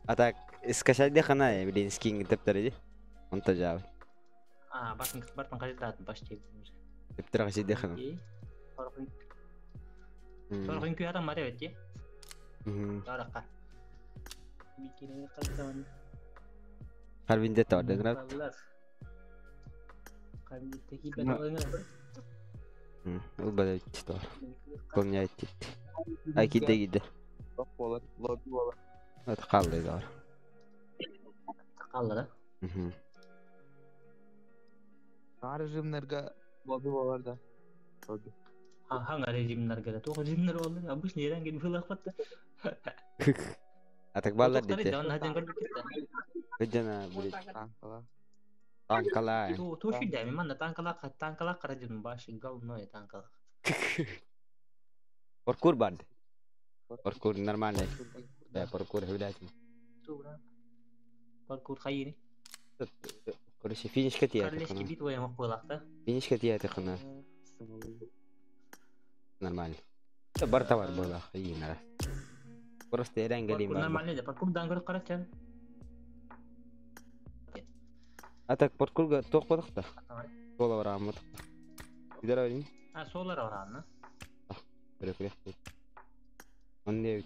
А так, скачать дехана я, блин, скин тептер он тажал. Бартан калитат башти. Тептер качать дехана. Торгин кuyata маре ветти. Тарака. Bikin kalian. Харвин де тор деграт. Kalian teki betul nggak? Ул бада тор. Помнять. Ай киде киде. Болот, лобби болот. Это қалды дор. Қалды да? Режимдерге лобби болар да. Лобби. Hangi rejimlerge? Tuh rejimler oldu. Abis nereden gidip filak battı. А так баллар Tadi дете. jangan hajang kalau kita. Беджана, блин. Танкала. Танкала. Tuh sih deh, memang tangkala kerajaan bashi gal no ya tangkala. Паркур банд. Паркур нормальный. Да, паркур хвилятин. Tuh kan. Parkur kayu ini. Короче, финиш катия. Karena skibit wa yang aku lakta. Финиш катия тахана. Нормально. Это бартовар было, хиена. Просто я рангали Parkur normalnya deh, parkur danggar kerajaan. А так паркур га ток подахта. Сола рамат. Идара ни? Solar orang na. Прекре. Он не.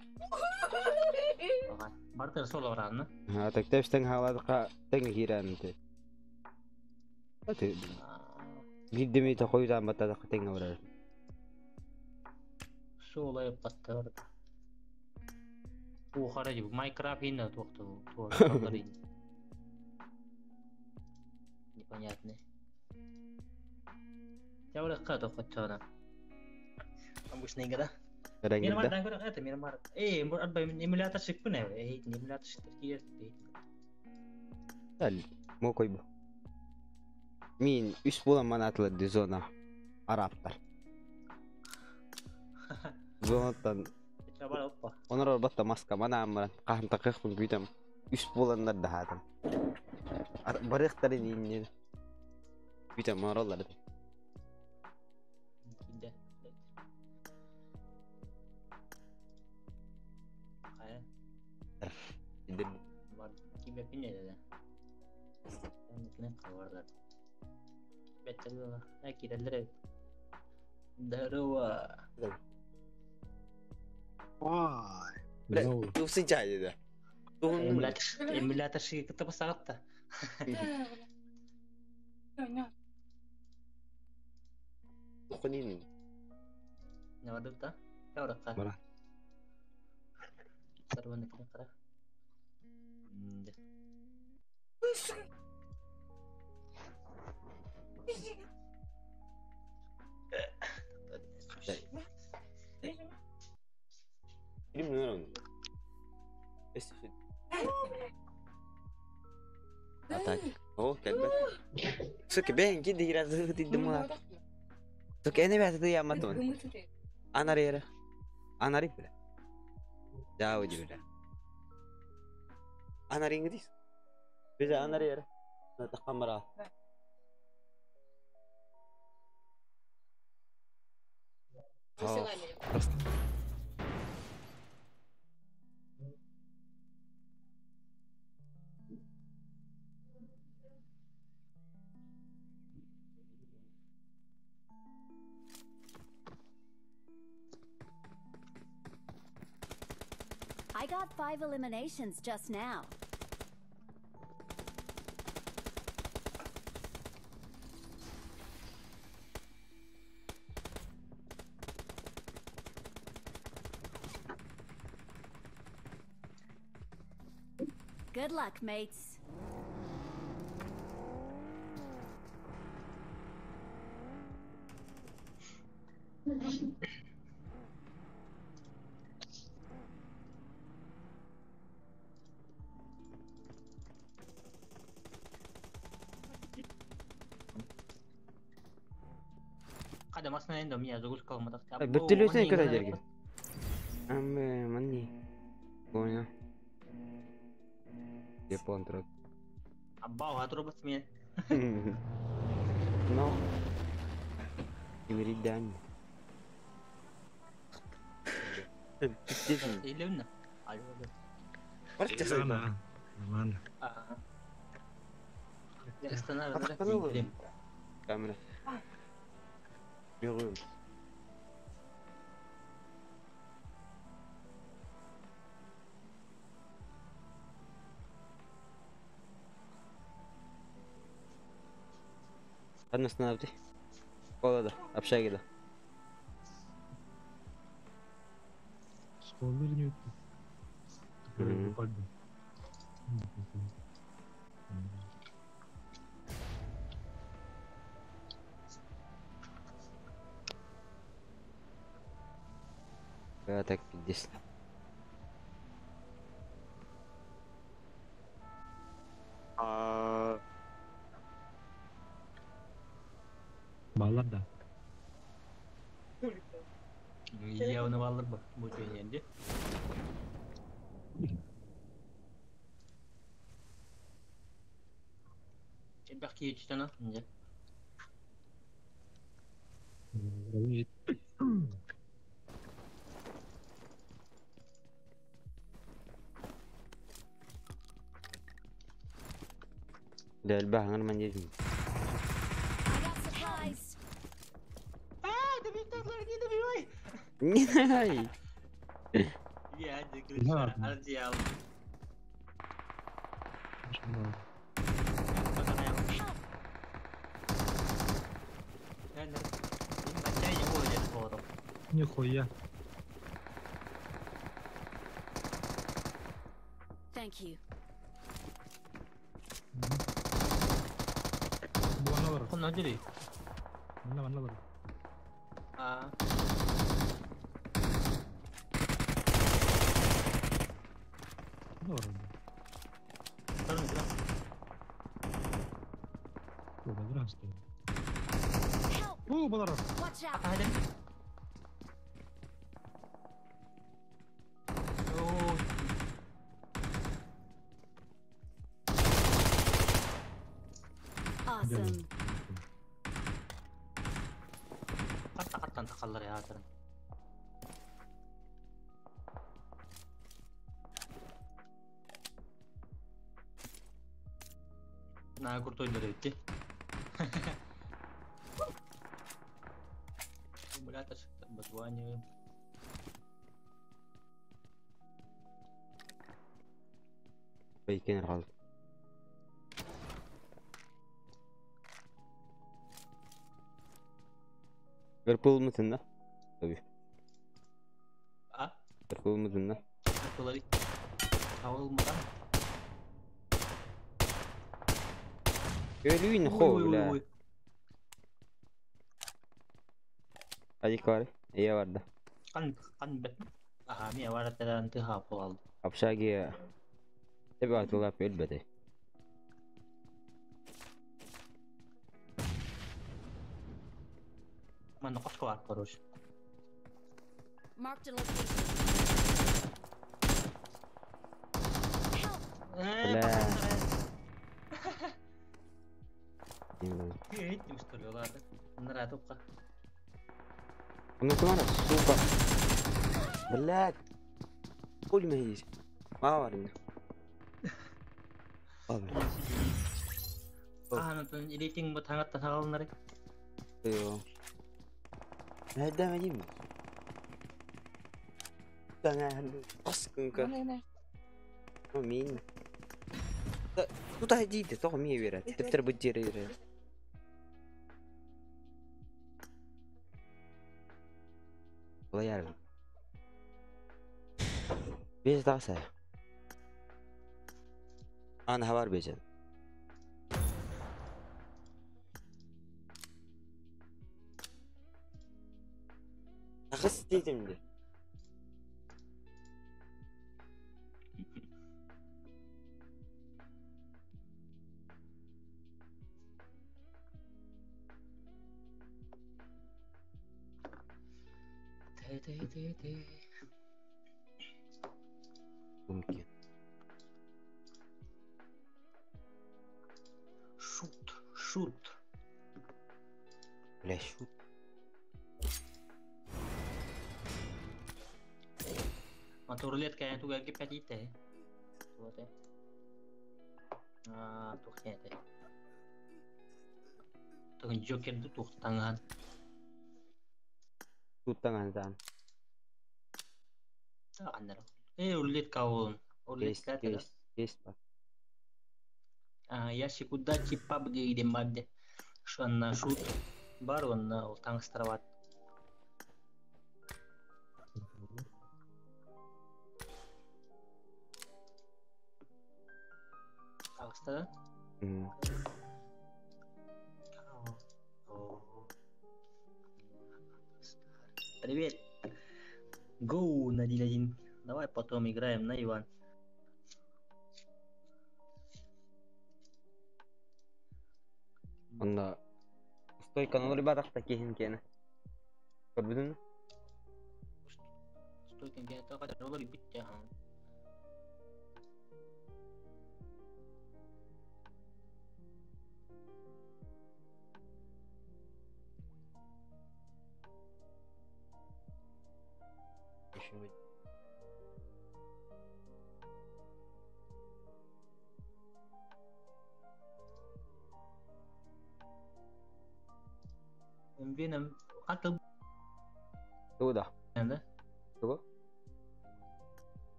Barter solar orang na. А так тэвш тэн хаваадка тэн хиранте. Аты гиддеми та хойда мата тэн авраа. Solar patter. Хараж Minecraft ini tuh dari. Непонятно. Я уdah kata kacana. Ambus nih gada. Miramar Рангида. danggar kata Miramar. Mbor adba emulator sik pun ya. Emulator sik terkira. Дал. Мо койбу. Мин үс була манатла дизона араптар. Зонтан Coba apa? онор батта маска мана аммар кахын такыхтын күйтем. Үс буландар да хатым. Барыктар инне. Күйтем мараллар. Tidak. Kayak Иде. buat kibe pinnya dah. Mungkin keluar dah. Betul lah. Kita lihat. Darwa. Вай. Бля, ну сидяй да. Emulator sih kita pesawat ta. Хонин. Nyawa dulu ta? Ya udah kan. Mana? Seruan kita kira. Ini beneran. Atak. Oh, كذبت. سك بين كده يرازف الدموع. سك أنا بعد يا ماتون. أنا ريرة. أنا ريبلا. جاو جبلا. أنا رينجديس. بيجا أنا ريرة. نتقمرا. I got 5 eliminations just now. Good luck, mates. Ada masna endom ya zogus kalau mata Ay, betul yun ka tayo. Ambe, mani. Gonya. Japon truk. Abau hatro bas mi. No. Imiridan. Ilun na. Ayo. Parcha sa ito. Naman. Ya istana Patak ada ka no. film. Camera. Yun. Одна останови. Холода, общаги да. Сколları ne öttü? Pardon. Да, так 50. Bağlar da. Iya una ballar ba bocah yendi. Ebak ki istana ya. ده البهن من يجي. I got supplies. Demi lagi demi woi. Nihai. Iya aja Krisha Arjial. Ini bacanya gue jadi foto. Ne koyuyor? Thank you. Bu bana var. Kon aja deh. Bana var. Ne var orada? Terus bilang. Burada bir hasta. Help! Bana var. Watch out! Ada. Oh. Awesome. Kata-kata takallar ya terus. Nah, kurtoyları bitti. Berata batuannya. Bikin الغلط. Liverpool musun da? Tabii. Liverpool musun da? Kurtoyları. Awal mutan. Ölüyün hovla. Hadi kare. İyi vardı. Kan bet. Mi awara tera nanti hafal. Apşagi ya. Tabii atıyorlar elbette. Mana kos keluar terus. Marked a location. Ulan. Iya, itu mesti lo ada. Bener atau kah? Kamu kemana? Suka. Belat. Kul ما هيجي. ما ورنا. Nonton editing buat hangat hal menarik. ايوه. هذا ما يجي. Jangan قصكم كا. مين؟ تو تهديد تو مي ويرا. تفتر بتجري. والله يعرف. بيش دعسة. أنا هوار بيجن. أخستي تمدي. Мүмкін. Шут. Бля, шут. Мотор рулетка я туга гипотите. Вот это. Тухнете. Tuhun jokerdi to'xtagan. Шуттан ан. Anlar. Рулетка он. Рулетка это. Есть па. Ящик удачи PUBG демадде. Шанна шут. Бар он таңыстырып. Таңыстырды? Привет. Гоу на 1-1. Давай потом играем на Иван. Онда стойканы нури бадақта кейін кені. Көрбідің? Стойкан кені тақады олар бітті. Веном атыл. Туда. Да? Туда?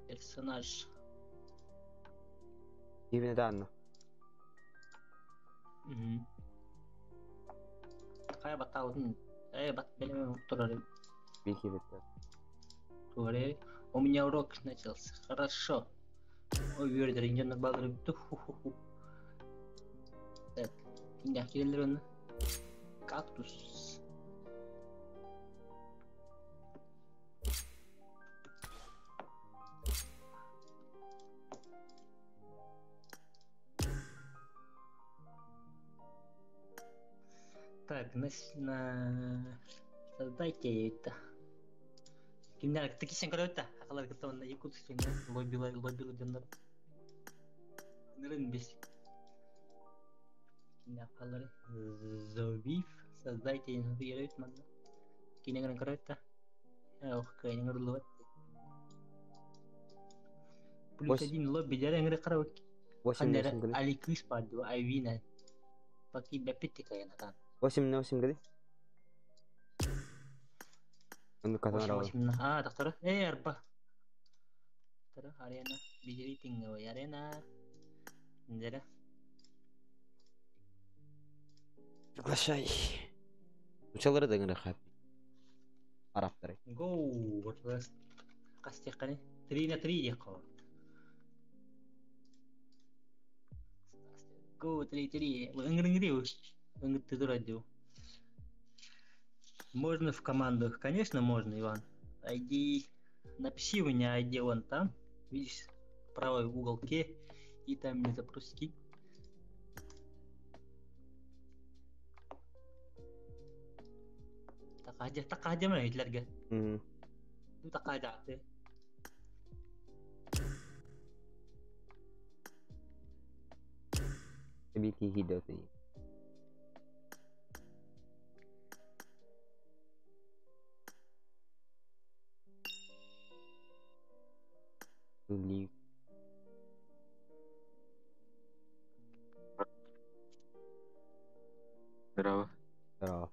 Персонаж. Именно данно. Какая батаудин? Бат белем турары. Беги бетер. Турары. У меня урок начался. Хорошо. Ой, вердер, индиан багры. Так, инdah кирилдер. Кактус. Так, создайте это. Kimler kita kisah kalau itu, kalau kita mana ikut sini, lobby jangan. Нерен без. Kimler kalau Zovif, создайте инвирует mana. Kimler kalau itu, kayaknya nggak dulu. Plus один lobby jadi nggak kalau. Anda Alikus padu, Ivina. Pakai bepet kayaknya kan. 8 kali. Untuk kata orang. Dokter. Arba. Dokter, arena. Bijari tinggal arena. Jadi. Приглашай. Учалары да гына хат. Араптары. Go. Раз. Касте кане. 3-3 дeko. Go 3-3. Ngeri. Ngeri tuh radio. Можно в командах? Конечно, можно, Иван. ID, напиши у меня ID вон там, видишь, в правой уголке, и там мне запроси. Так aja mana Hitler'ga? Itu tak aja deh. BT hidup ni. Leave. Здорово. Здорово.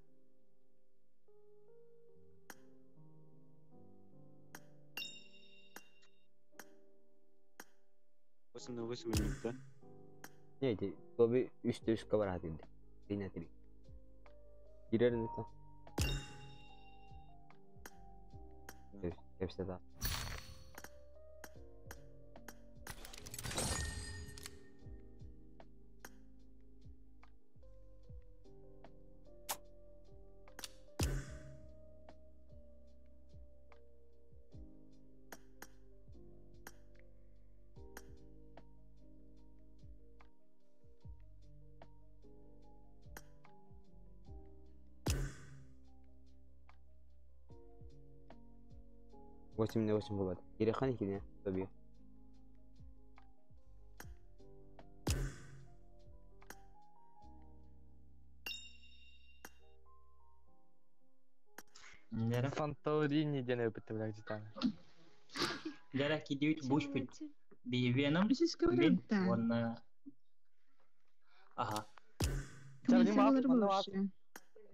Восемь на 8 минут, да? Нет, то бы üstü кабар dedi. Dinletiri. Girer mi tam? Hepsi de. 8 на 8 болады. Ерехан екен, тобі. Дәрі. Санторини дене өпітті жетаны. Дәрі кедеуіт бұш бүт. Бейвенім. Русского Мен. да. Онна. Ага. Чарни мақ, Комиссиялар мана мақ. больше.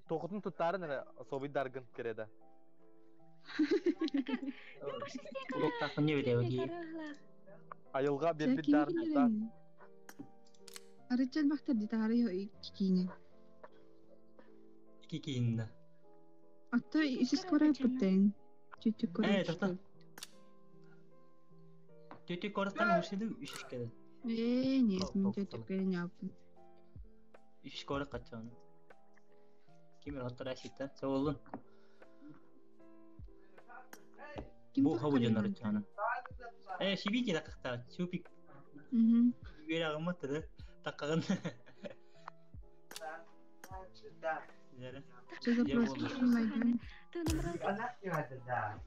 Тоқытын тұттарын особый даргын кереді. Ұлықтақын не өте өте. Айылға бел бит Чакин дарын тұттар. билерин. Арычал бактар ди тары кикине. Кикиінді. Атта исис корай путен. Чүтүк корай. Тоқта. Төте корыстан өшеді үш кеді. Нет, мен чүтүк корай не yaptım. Үш коры қатшаны. Кемер оттар әсетті. Соғылын. Бұл хабы жанар өтчаны. Шибик еді қақтар. Шупик. Үйер ағымы тұды. Таққағын. Что запрос Майдан?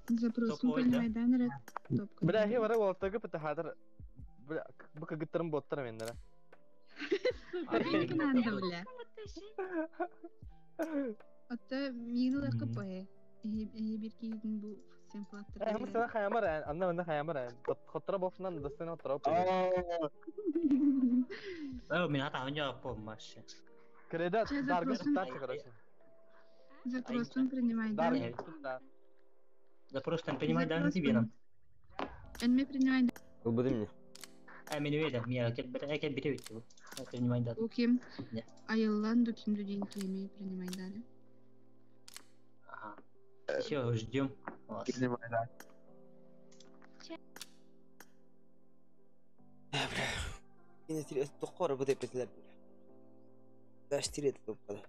Запрос Майдан топ. Бірәхи бара олтағы піті хадыр. Бұқа гіттірім боттырым ендері. Надо, бля. Атта мигнул акапае. Bir kişinin bu senfattırı. Hem sana kayamar yani. Anna kayamar yani. Kotra boşundan da sen otra. Мен атағын жауап болмашы. Кредит даргын тұттар çıkarasın. Запросом принимай данные. Даргын тұттар. Запростан принимай данные тебе нам. Энме принимай Бұл бұды мені? Мен өйді. Мен әкет біте өтті бұл. Принимай данные. O kim? Ayılan dökümdü değil kelimeyi принимай данные. Ага. Все, ждем вас. Принимай данные. Бля. Yine tire toqora bu tepetiler. Daş tire toqora.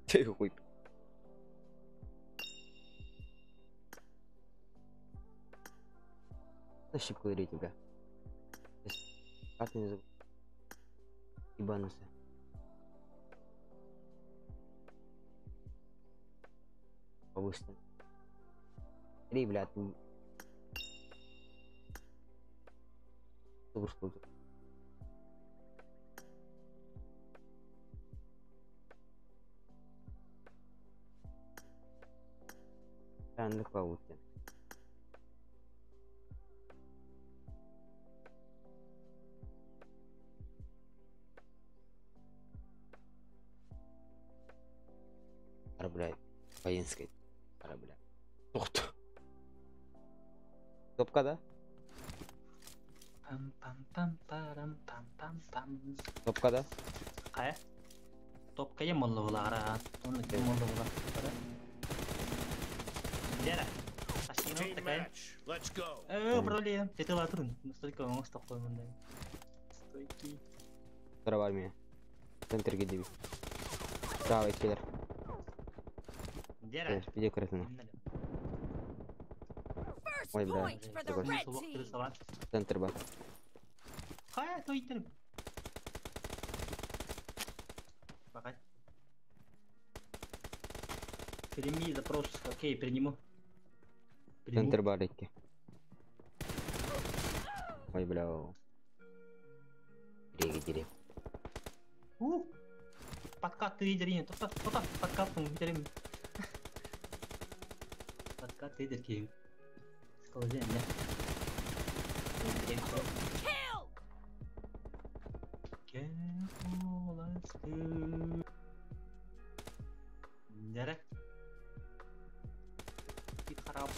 Tüy koyup. Ошибку говорите, бля. Как меня зовут? Ебанулся. Повыше. 3, блядь. Что? Странных получится. Блядь, воинской. Блядь. Ух ты. Топка, да? Пам-пам-пам-парам-пам-пам-пам. Топка, да? Қая? Топка ем молы бұлағара. Оны кем молы бұлағара. Дәрі. Ашығын өтті қая? Проблем. Тетіла тұрын. Стойка оңыз тоққой мұндай. Стойки. Sıra var mı? Center gidiyor. Bravo etkiler. Дәрі. Evet, video kırıtını. First Ой, бля. point for the Такой. red team. Center bak. Қая? Той тұрып. Бақай. Прими запрос. Окей, приниму. Center бар etki. Ой, бля. Гири. Подкат лидер ең. Тоқта. Подкаттың лидерім. Подкат лидер кейін. Скалазен, да? Kill! Careful as to... Дәрі. Кит қарап.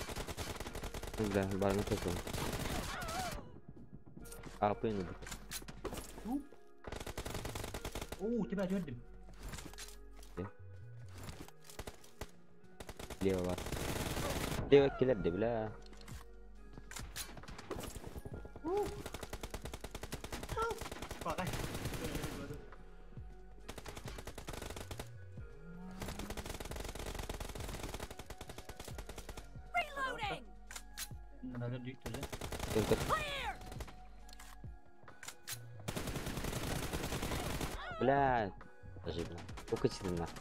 Бля, барını topladım. AP не будет. Тебя gördüm. Leva var. Leva etkiler de bile. Baqay. Reloading! Nimalar büyük türlü. Center. Clear! Бля. Даже, бля. Укатили нахуй.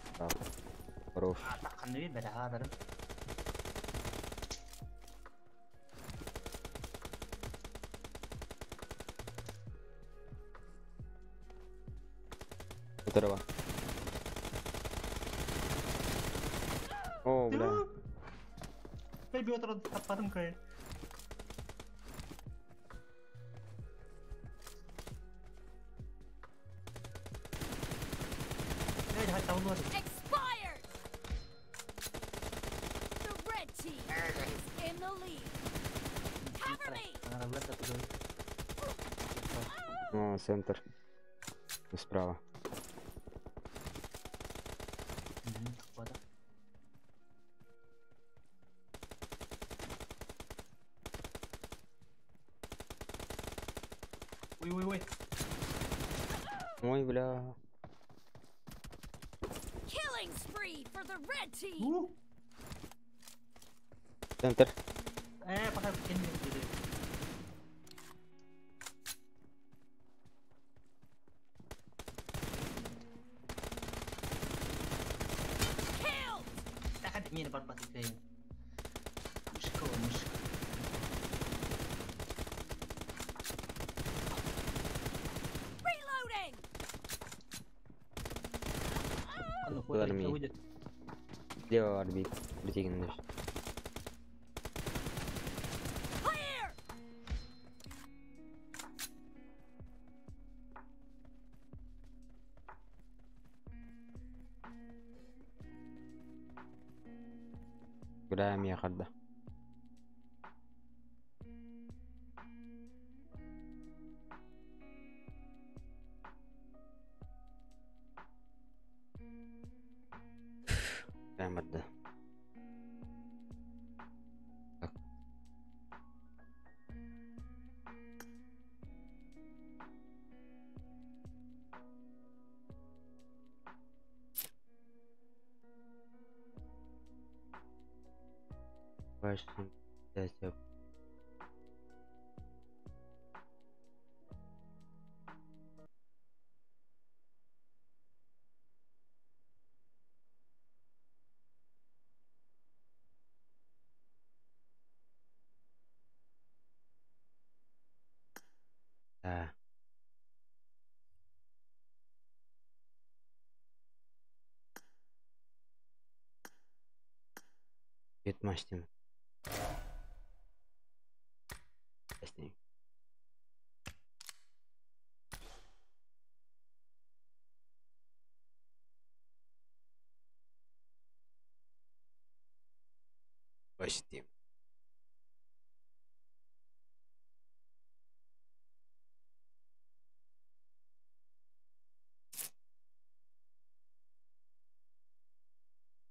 Хорош. Таққанды бер, бәрі ғадырым. Центр. О, бля. Ребята, таппадым кая. Expired! The red team is in the lead. Cover me! О, центр. И справа. Ой. Ой, бля. Killing spree for the red team. Центр. Пока кинь. Killed! Так, это не нападать кая. Мышка. Reloading! Армии. Будет. Слева орбит. Притягивай дальше. Clear! Граем я хадда. Граем хадда. Так. Başlayayım. Test yap. Ha. Yetmezdim. Testing. Başlayayım.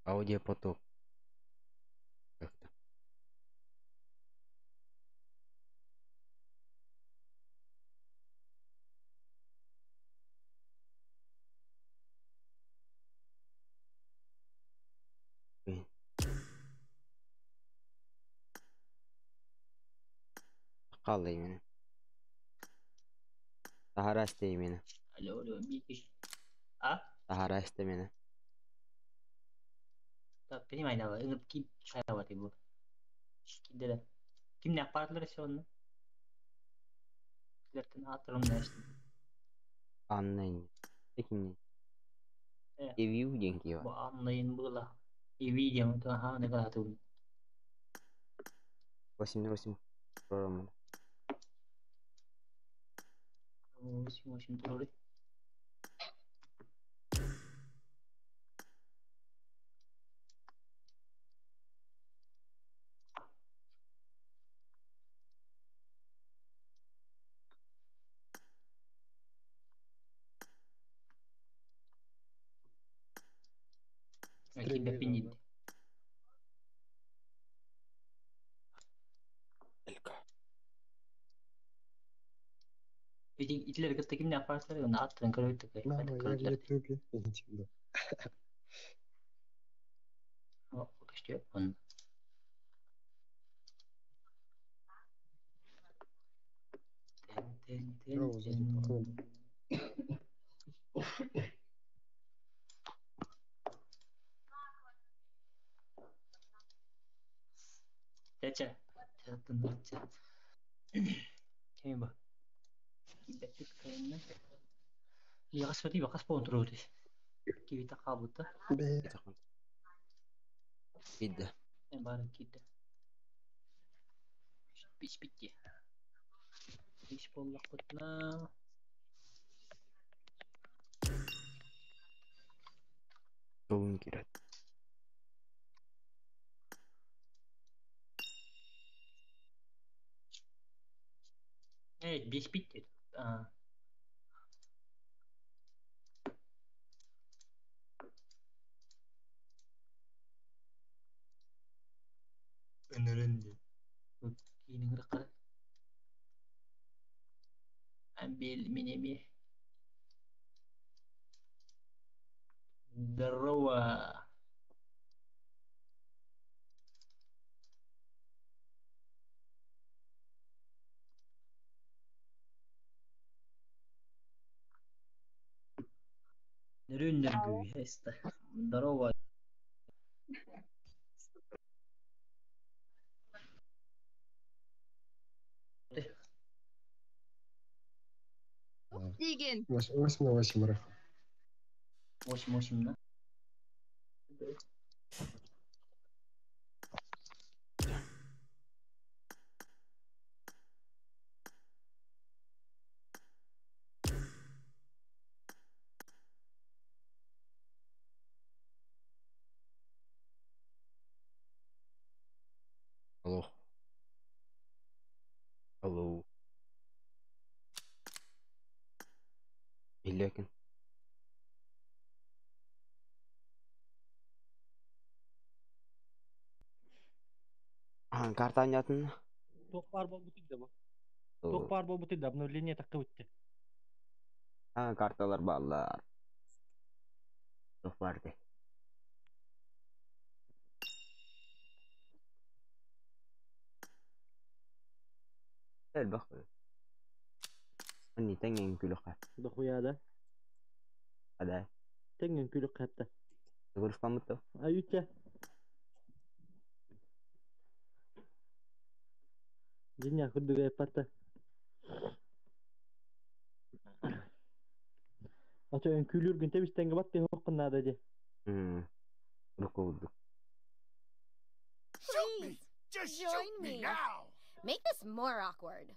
Аудиопоток. Как-то. Блин. Қалай мені. Сахара істей мені. Алло, Микиш. А? Сахара істе мені. Так, понимаю, давай. Ким шаяват его. Кидера. Ким не аппаратлары сегодня? Кидертен атырым näşti. Аннайын. Екімнен. Э. Ревью деньги Bu var. anlayın bula. Видео, то ага, не готов. 8 программа. 8 долларов. Тебя пинит. İtileri kısa kim ne yaparsa onu attırın kırıktı kay. Hadi kırıklar. O işte on. Çeçe. Çeçe. Kim bu? Beklet kayınlar. Я смотри, я спон трудись. Кивита кабута. Видно. Бары киде. Пич-пичти. Пич поллакутна. Doğum girer. Evet, biz bitti. Önüründü. Yine kırıkı. Ambil minimi. Здорово. Рюндергю, есть. Здорово. Деген. 8 риф. 8-8, да? Алло. Алло. Илекин. Карта ойнатын. Тоқпар бол бутыйда бұл. О, Тоқпар бол бутыйда. Обновление таққа өтті. Карталар баллар. Çok vardı. Gel bak. Anni tengen külüqa. Дохуя да. Ada. Tengen külük hatta. Tugul famutto. Ayucha. Jinya kudu gaya pata. Acho en külür günte biz tenge batte hokkun nada je. Rukudu. Please, join me. Make this more awkward.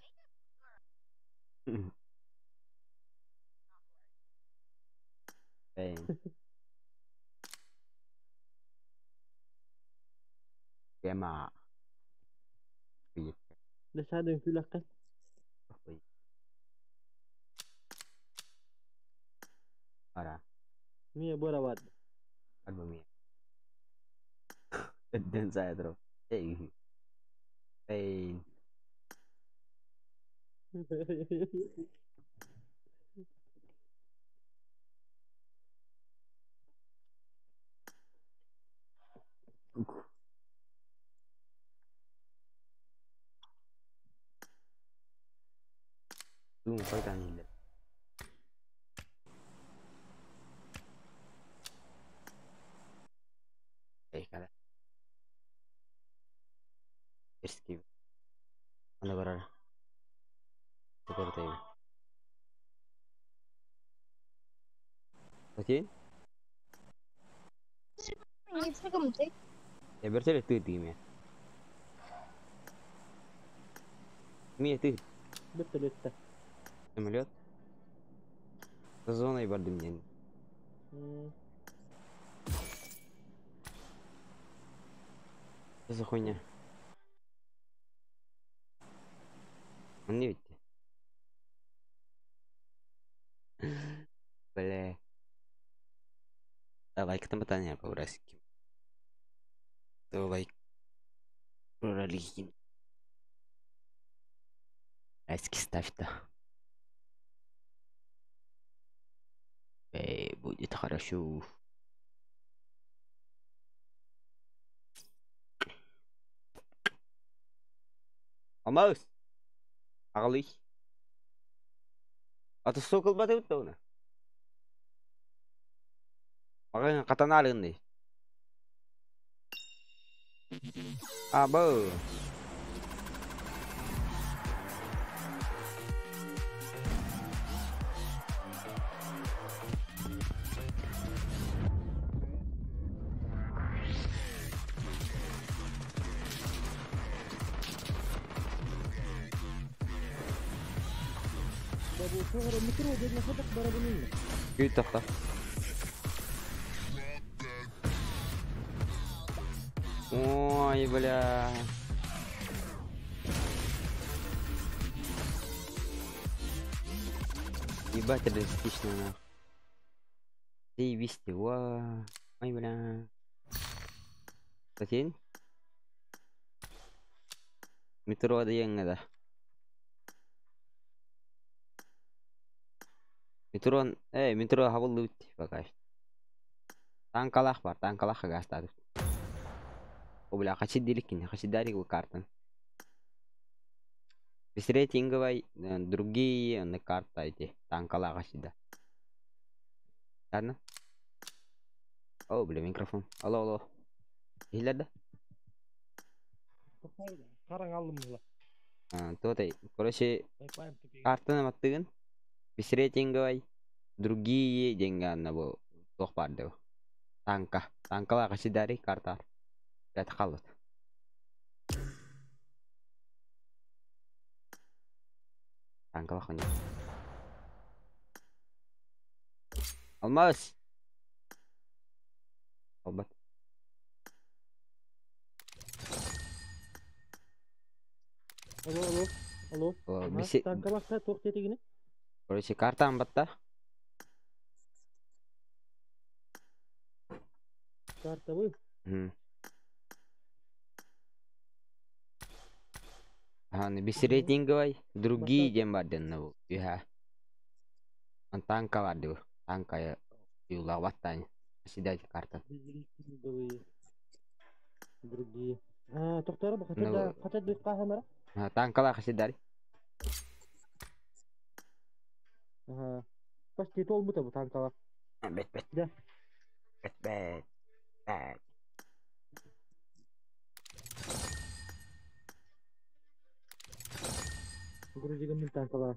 Bem. Kema. ليش هذا en külük kan? Ara. Mie bora wad. Albo mia. Den saya terus. Hey. Hey. Lu phải càng nhìn được. Hey, cara. Esquiva. Anda barara. Seperti ini. Oke? Ya berarti itu timnya. Ini itu. Betul betul. Самолет. Зона и бардымнен. Что за хуйня? Он не видите? Бля. Давай к таматане по урасике. Давай. Проралихин. Аски ставь-то. Будет хорошо. Алмаз. Ағылый. Аты сокол баты өтті оны. Маған қатана алығындай. Абы. Babu sonra metro jadi khadak barabunin. Күй тапта. Ой, бля. Ебать, реалистично, нахуй. Заебись ты, ва. Ой, бля. Затень? Метро ada yang ada. Метро хабыл лут пока. Танкалах бар, танкалах гастады. О, бля, хочу деликин, хочу дарик в карту. Быстрее тинговай, другие на карта эти, танкалах хочу да. Ладно? О, бля, микрофон. Алло, алло. Hilada? Sekarang aldım lah. Tuh tadi, короче, карта наматтыгын. Быстрее тинговай, другие деньган набу тохпарды. Танкалах хочу дарик карта. Это халат. Танкалах они. Алмаз. Албат. Алло. Танкалакта тоқ тетегіне. Короче, карта амбатта. Карта вы? Быстрее тинговай, другие дембаден набу. Иха. Танка ваду. Танка я юла ваттань. Сидайте карта. Другие. Тоқтары бұл қатад бек қағамара? Танкалар сидari. Почти тол бұта бұл танкалар. Бет. Да. Бет. Грузиган мен танкалар.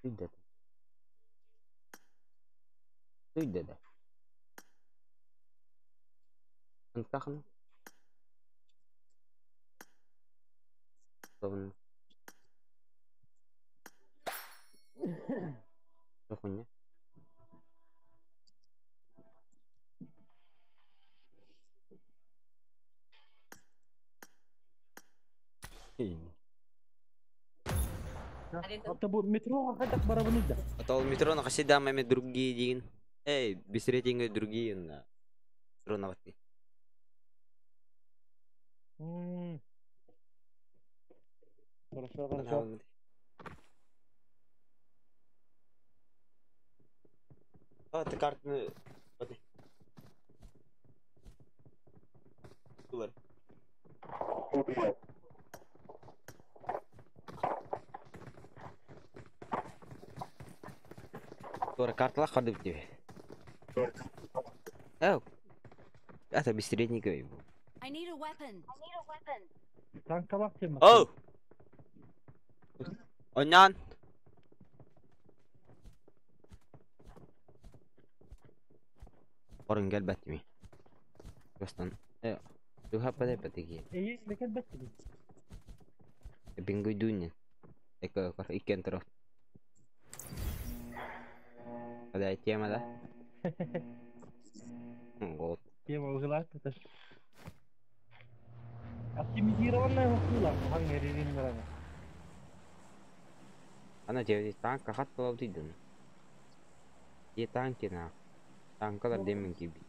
Sudah. Entah kan? Tahun. Tahunnya. Atau metro kadang barabun ida. Atau metro nakasih damai med другие дин. Быстрее tinggal другие на. Metro nakati. Хорошо. Ты карты. Смотри. Супер. Тура картла ходив тебе. Это быстрее не говори. I need a weapon. Танкалак тема. Onyan. Orang gel batmi. Bastan. Du har på det patigi. Lekan batmi. Bingo dunya. Eka ikan terus. Ada tema dah. God. Tema ugelat terus. Оптимизированная хула, хангерин мерана. Она тебе танк хат плавтиден. Ye танки на. Танкалар демин gibi.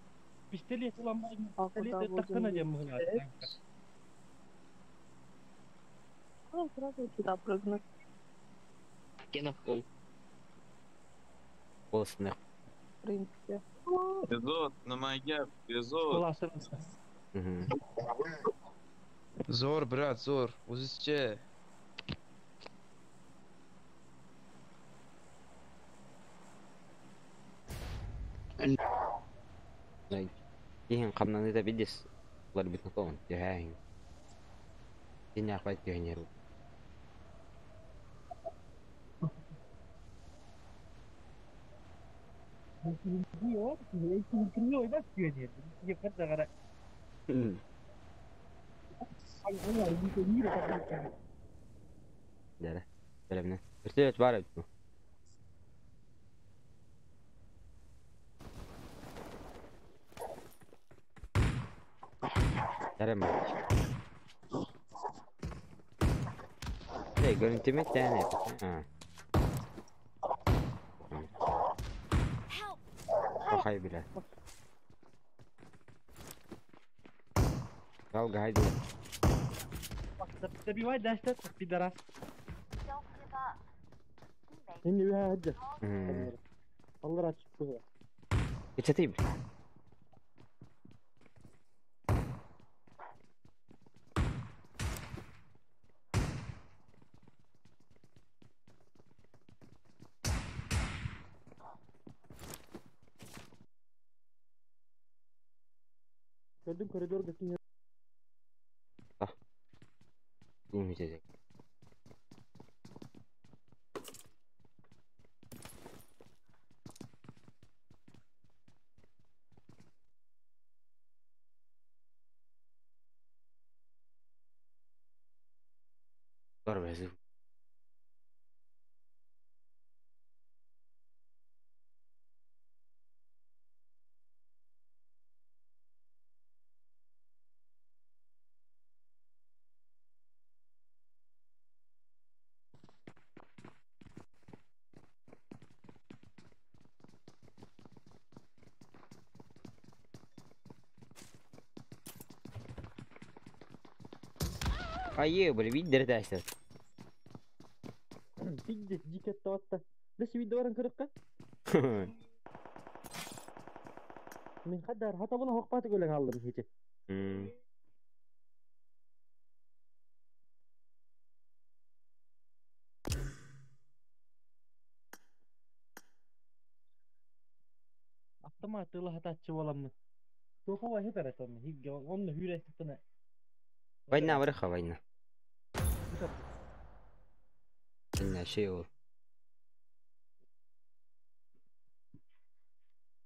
Пистолет ламбайын. Пистолет таккана дем хула. Сразу сюда прыгнуть. Полсных. В принципе. Везут, на маяк, везут. Зор, брат, зор. Узисче. Ihan kamna nita bidis. Lar bit nukon. Jahahin. Ini apa itu hanya ru. Dere. Gelemine. Irtilet var etme. Geleme. Görüntümü tane. Ha. Help! Bakay bile. Al gaydi. Tapi why dash that tapi daras. Ini bir hadi. Allah açık bu. Geçeteyim. Gördüm koridor götünü. Bunu bitecek. Var be. Поехали, видишь, дальше. Видишь, дикая тота. Да себе дворан кырыкка. Мен кадар хата буна хокпаты көлөң алдым кече. Автоматтыла хатачы боламмын. Тока вай хетаратамын. Хигге онны хүрестиптene. Война, врыха война. Война, şey ol.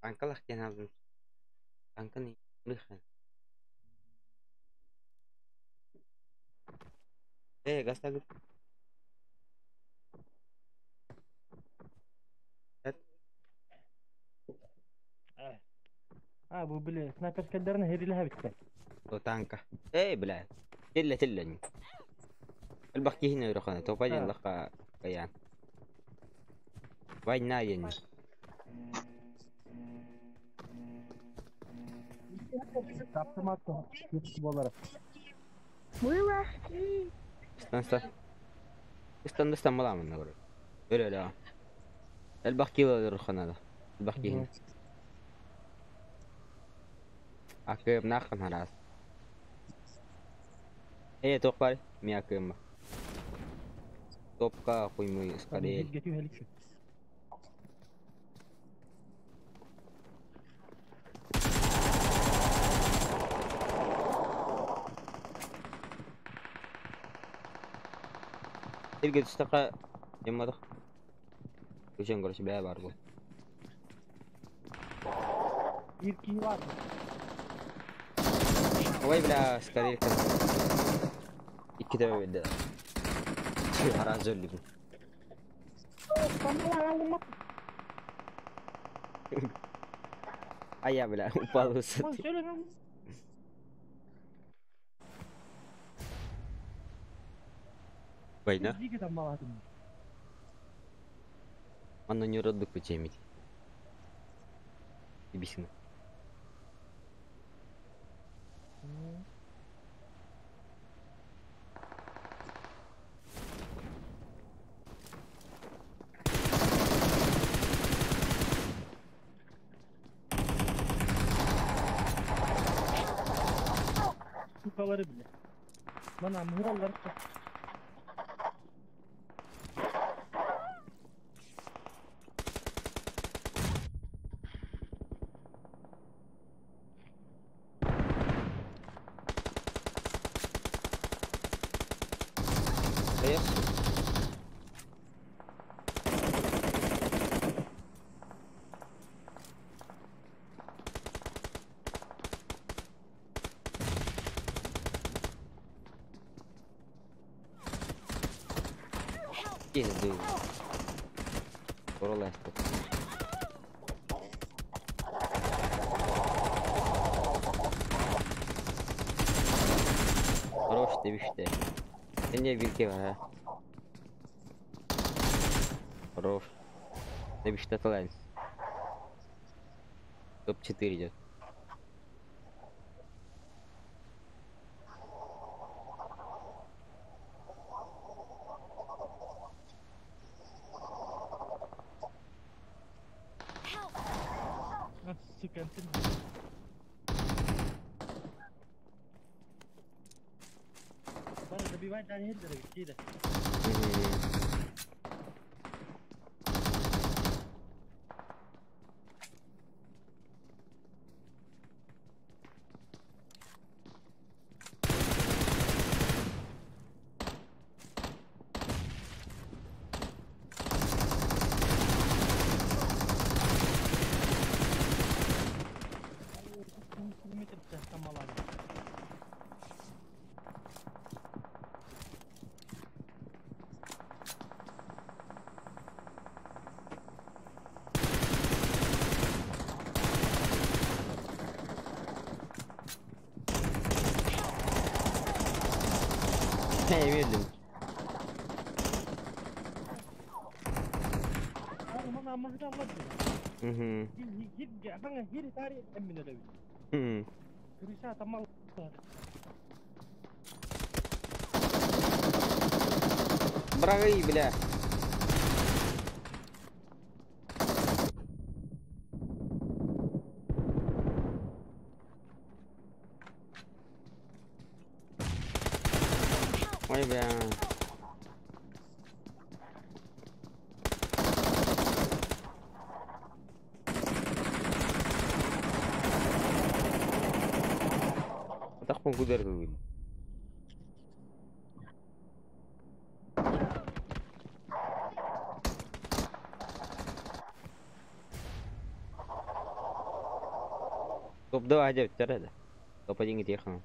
Bankalar genelde. Banka ne? Vrıha. Gasta. Bu bile sniper skellerine herileha bitti. O tanka. بلا. تلة البقية هنا يروحون تو بعدين لقى بيان. وين ناين؟ استنى ملا من نقول. لا. البقية يروحون هذا. البقية هنا. أكيد ناقم هراس. توقع مياكم توقع أخوي مي إسكاليل تلقى تستقى يما دخ وش نقول شباب أرجو وين بلا إسكاليل كده بدا حراس زولي أيا بلا وبعض ستي وينا أنا نردك بجيمي يبيسنا Kafaları bile. Bana muralar. Пизду. Пролазь. Хорош ты вишь-то. Ты не вилки, а? Хорош. Ты вишь-то талант. Топ-4 идет. Сука, Надо добивать Хитлера, Кида. Я видел. Бравый, бля. Ой, бля. Так он удар был. Топ-2 aja bicara dah. Top aja gitu ya kan.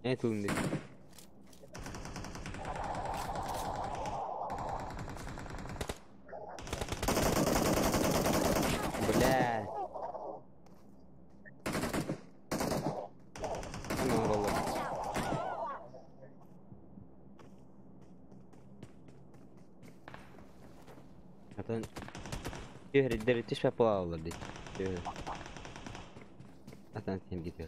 Это умный. Бля. Atau dari itu siapa awal deh? Atau tim gitu.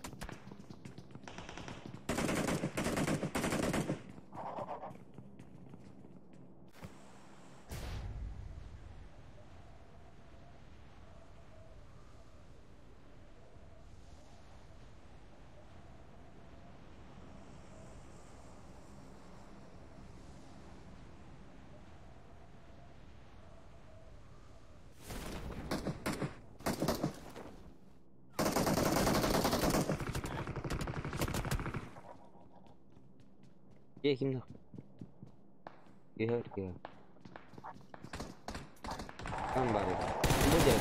Kim nào? Kia hết kìa. Ăn bà đi. Không có giờ.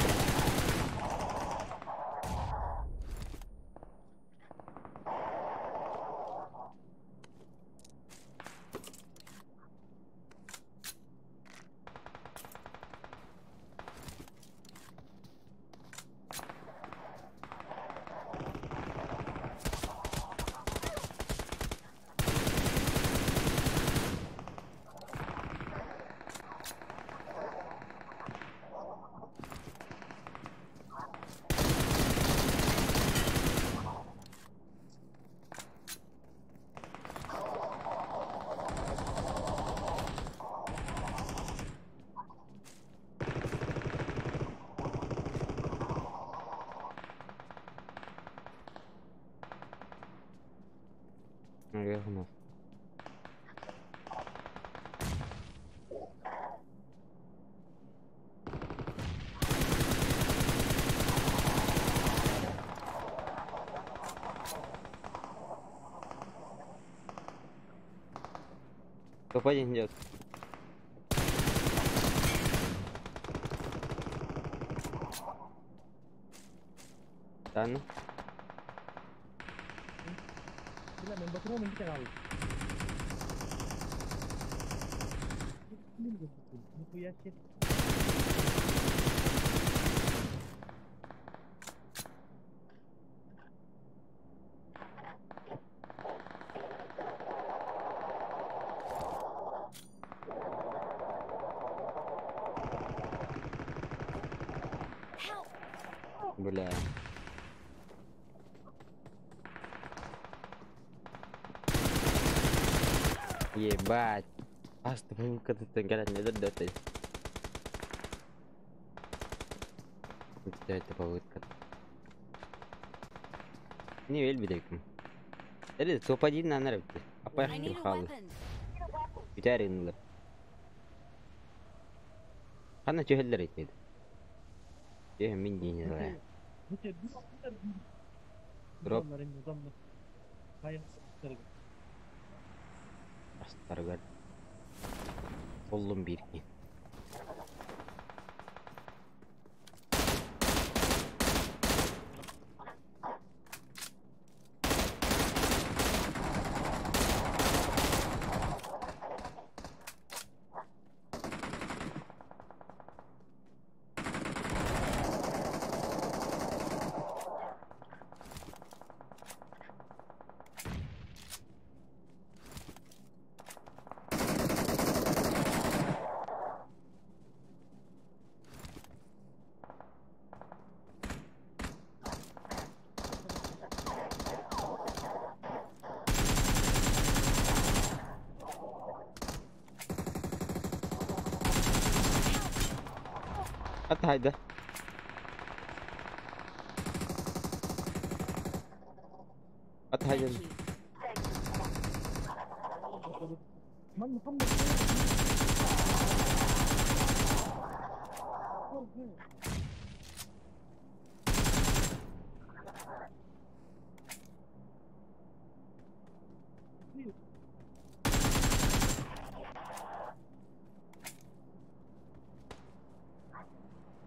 Топ-1 идет. Да, ну. Gila, main baru main kita kali. Ini ya shit. Бля. Ебать. Astaga, tinggalannya dodot ya. Это попытка. Не вель бедеким. Это топ-1 на нравится. А I поехали need a халы. weapon. Битаринлер. Хана чехеллер етмейді. Чехе мен дейіне дұрай. Дроп. Астарғар. Қолым берген. حتى هيدا حتى هيدا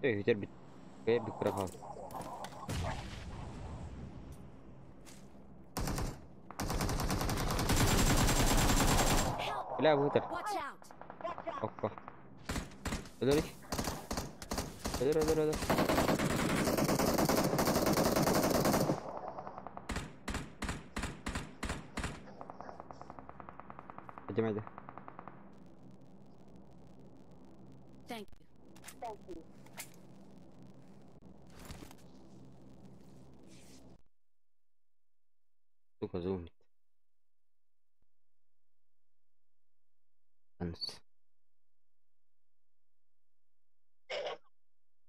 ايه تربي ايه بكره لا بوتر Watch out. اوكا ادري ادري الجماعة ده Thank you. сука зумит انس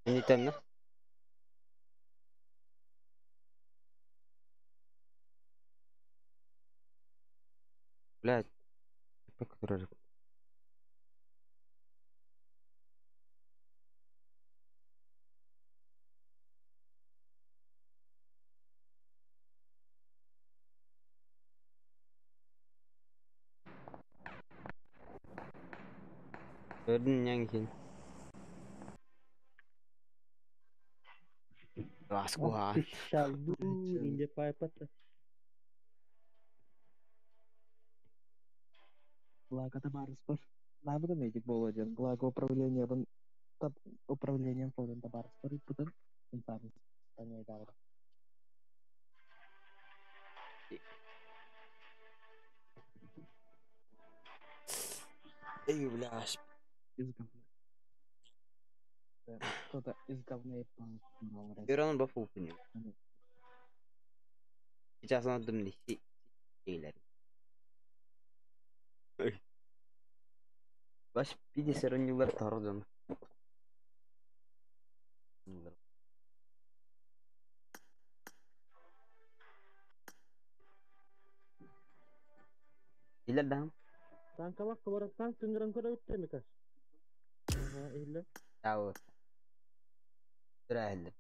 اني تمنا لا بكثر Nyankin. Raskuhan. Shalu ninja pipe. Благо Табарспор. Навык медик болочен. Благо управлением фондом Табарспор и потом инфаркт. Таня дала. Эй, бляш. Из говна. Кто-то из говна и пан. Иран бафуфни. Сейчас надо мне сейлер. Баш пиди сиронилар тардан. Ila dam. Танковак коворот танк тынгыран көрө өттө каш. Иле. Таwo. Трахли.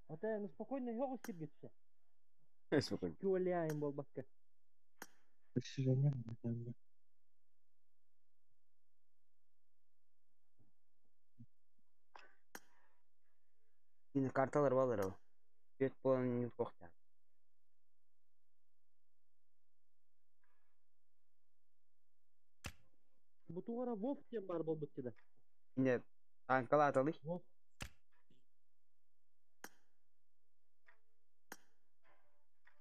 А ты ну спокойно его сидишь. Спокойно. Кюляем бол бакка. Расширение, наверное. Yine kartalar var o. Göt bolan yok kokta. Bu duvara Wolf diye var bu bütçede. Yine tankala atalı. Wolf.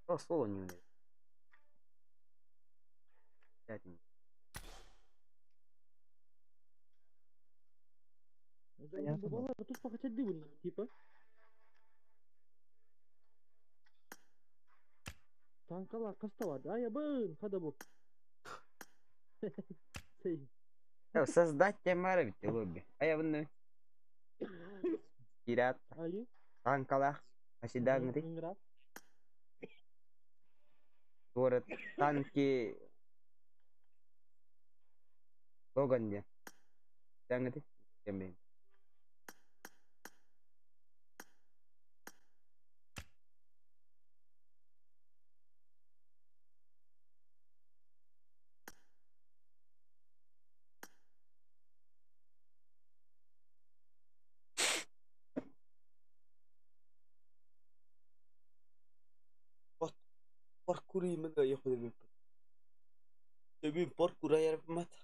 O sol oynuyor. Zaten. Bu baba tutup bakacak değil bunlar tipe. Tankala arkası da vardı. Ay yapın. Hadi bu. Şey. Ya создать темара bitti lobby. Aya bunu. Pirat. Ayı. Tankala. Masih dangri. Ingrat. Город танки. Логан dia. Dangri. Jambe. Parkour ini gak ya pada mimpi. Tapi parkour aja mata.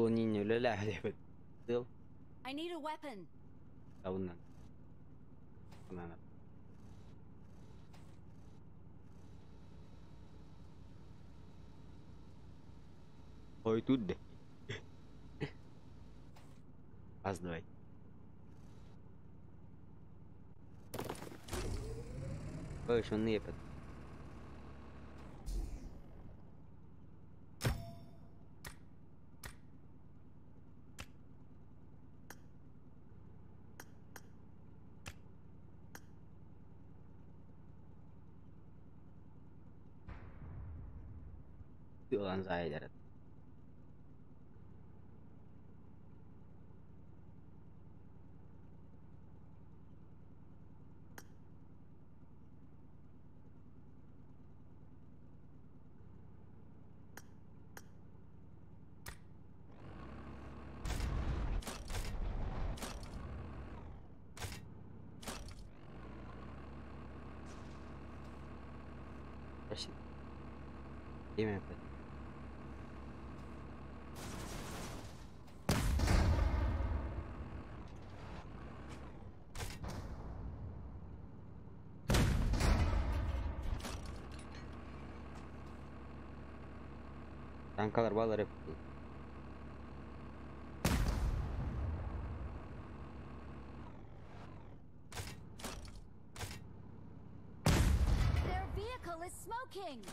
Loninho لا هذا بدل. I need a weapon. Tahunan. Mana? Oh itu deh. Pas doi. Oh şunu yapalım. Olan saya. Kasih. Gimana Pak? Tankalar bağlar hep. Their vehicle is smoking.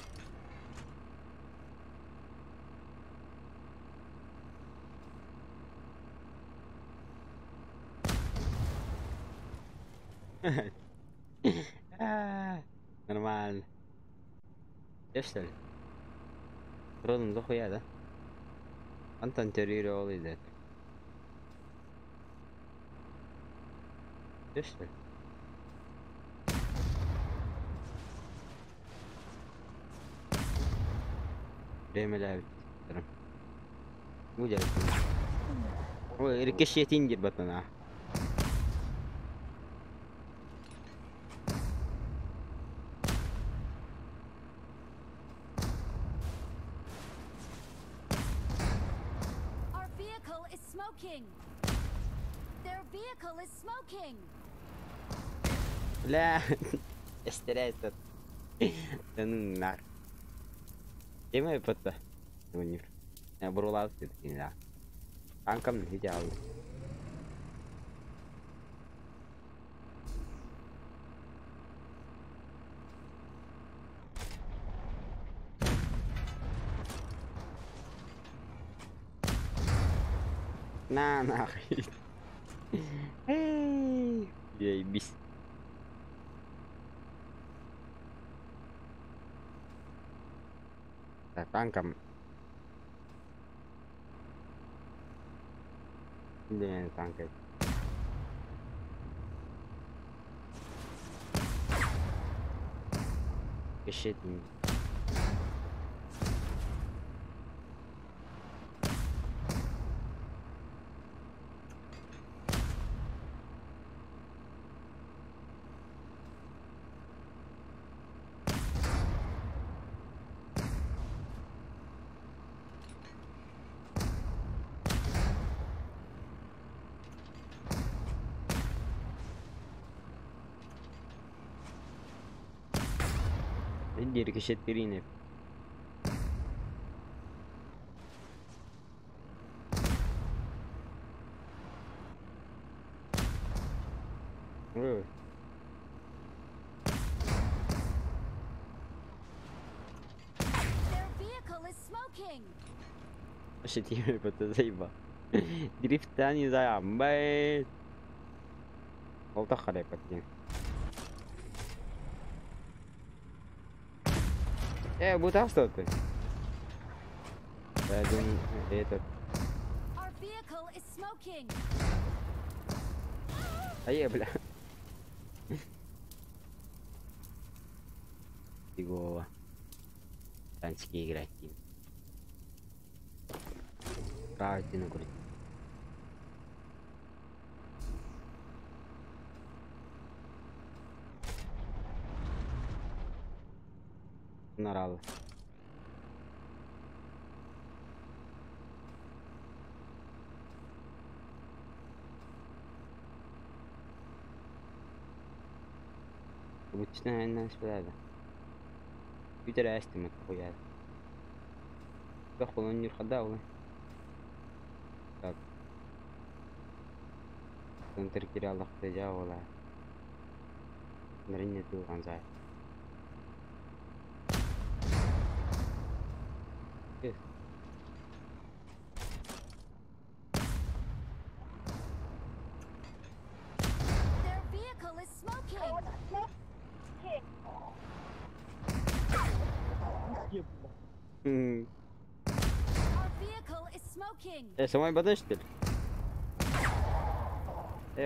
Normal. Jeszcze. Rodem do chuja, da? Anta anteriore olide. Jeszcze. Время ловить. Будет. Ой, рикошет индир батана. Our vehicle is smoking. Their vehicle is smoking. Бля, стреляет тут. Да ну нахуй. Где моя пота? Ну не. Я бурулал ты не да. Танком видел. На нахуй. Ебись. Так, танком. Блин, танкой. Ищет. Иди рикошет перины. Their vehicle is smoking. Ощутимый заебал. Дрифта не заебает. Олтахарай подъем. Будто что ты? Я думаю, этот. Our vehicle is smoking. Бля. Фигово. Танчики играть. Правильно на грудь. Нравилось. Обычно она сюда. Питер эстимет хуя. Дохол он не ходал. Так. Центр киралах тежавола. Наринне туган зай. Yes. Their vehicle is smoking. Our vehicle is smoking. Самой бадаш что ли?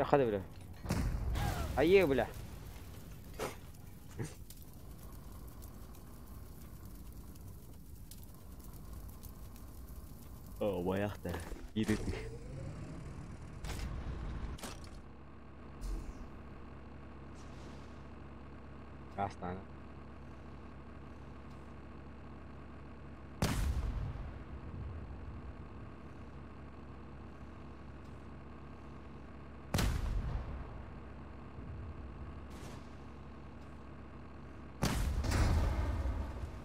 Ходи, бля. Бля. О, бояхта. Иди ты. Красная.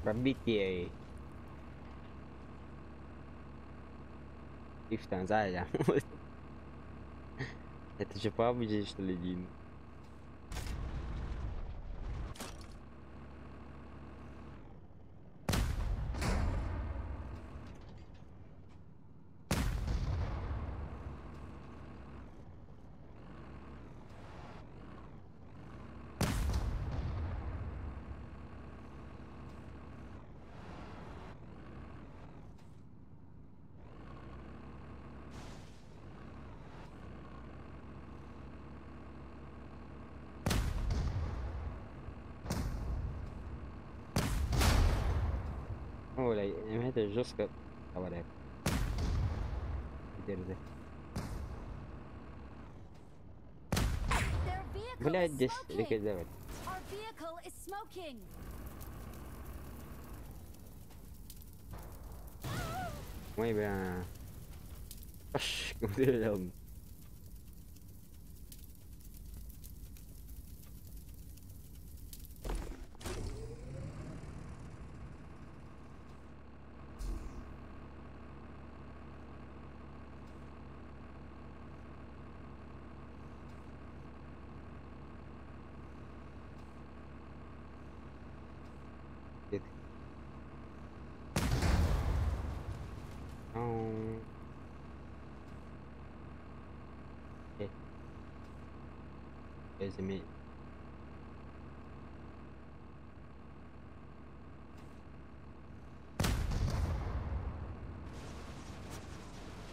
Пробитие. И в Танзания. Это же PUBG, что ли, Дин? Оля, это жестко говорят. Держи. Their vehicle Блядь, is здесь smoking. ликвидировать. Our vehicle is smoking. Ой, бля. Аш, куда я? Ezme.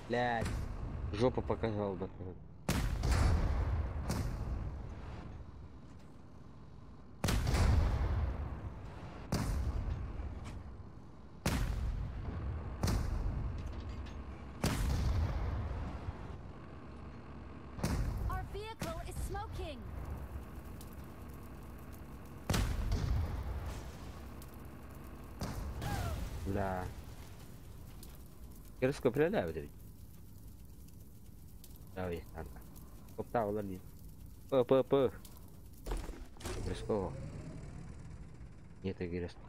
Блядь. Жопу показал бы. Our vehicle is smoking. Да. Кирско приляв ведь. Давай, танка. Коптау лади. П. Кирско. Нет, Кирско.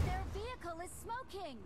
Their vehicle is smoking.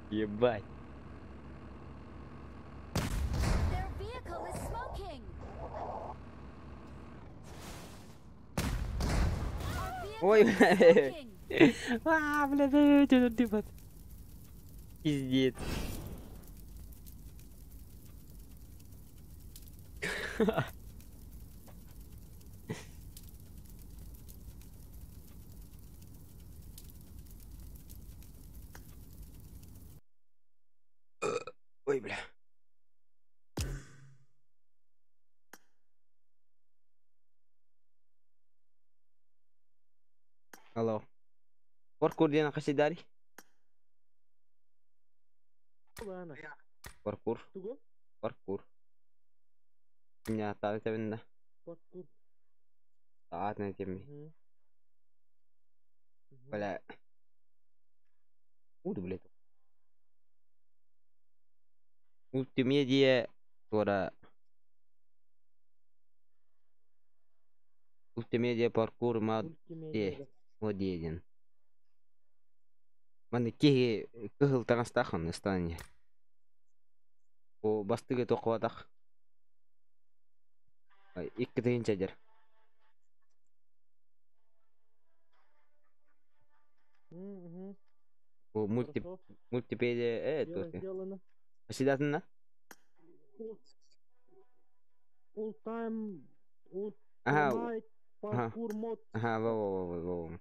Ебать. Their vehicle is smoking. Our Ой, vehicle is smoking. блядь, это ты под. Пиздец. Ой, бля. Алло. Паркур дена kasi dari? Паркур. Паркур. Меня таал тавинда. Таат на теме. Бля. Уду, блядь. Multimedia suara multimedia parkour mod один. Маны ки кыгыл таңастахан стане. О бастыгы токватак. Икки тыгын чадыр. О мультипедия тут. Оседатын на? Ага. Паркур мод. Ага, во.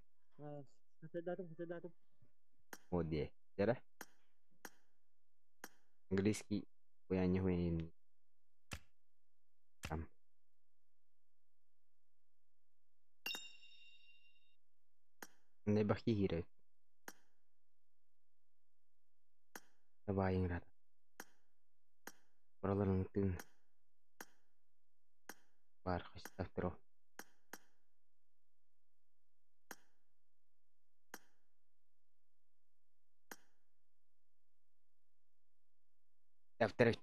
Вот где. Дера? Английский. Я не умею. Там. Не бахти гирает. Давай, играть. Buraların tüm var hastafro. Daftar.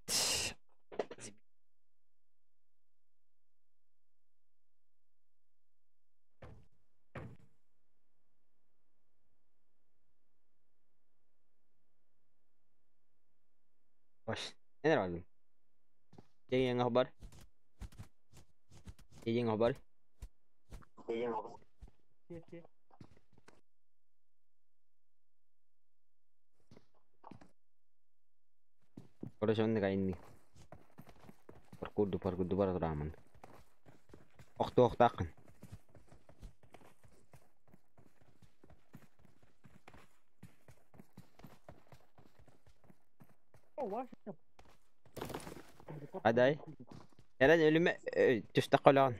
Baş. Ne lazım? Yayın haber. Yayın haber. Orası önde kayın. Parkurdu para raman. Oktu akın. Aday. Eren ölüme düştü kalan.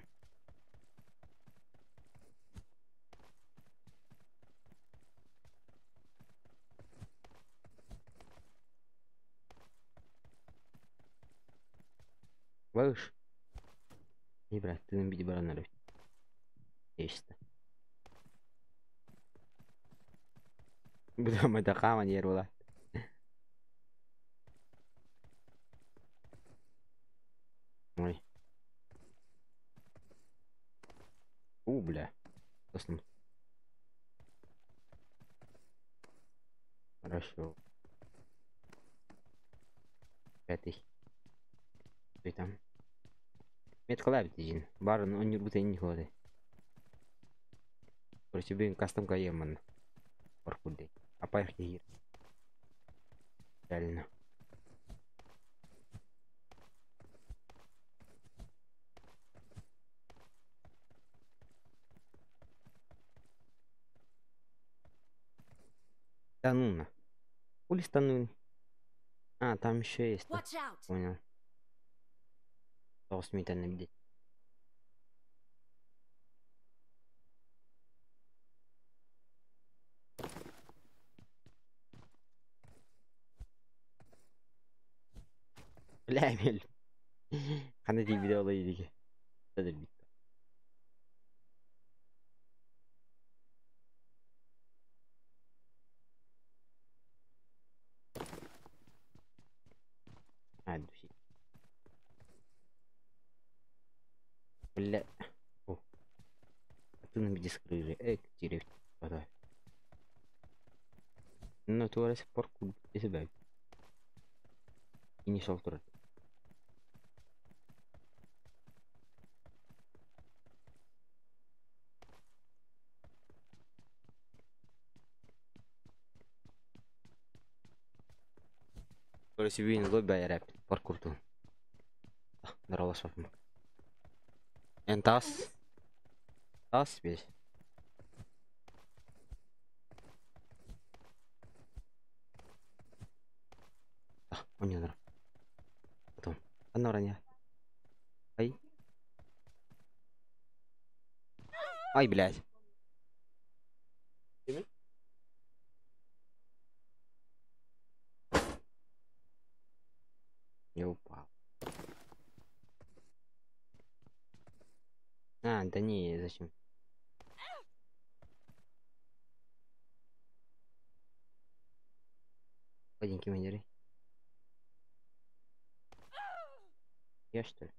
Var. İyi bıraktığın bir baranları. İşte. Bu da mı da kaman yer ola. Ой. Бля. Достан. Хорошо. Пятый. Что там? Меткалар дейін. Барын он юрбутен не ходы. Короче, блин, кастом каеман. Паркурдей. Апайх гир. Реально. Стануна. Хули станун? А, там еще есть. Watch out! Понял. Толст метальный бдеть. Бля, Эмиль. Қандай тек видео алайын деге. Сәдір бит. Души. Бля. О. А ты на меня скрыли. Деревья. Подай. Ну, ты раз парку для себя. И не шел туда. Короче, вин лобби рэп паркурту. Здорово, шофм. Энтас. Тас весь. Он не нравится. Потом. Одно ранее. Ай. Ай, блядь. Я упал. А, да не, зачем? Поденьки манеры. Я что ли?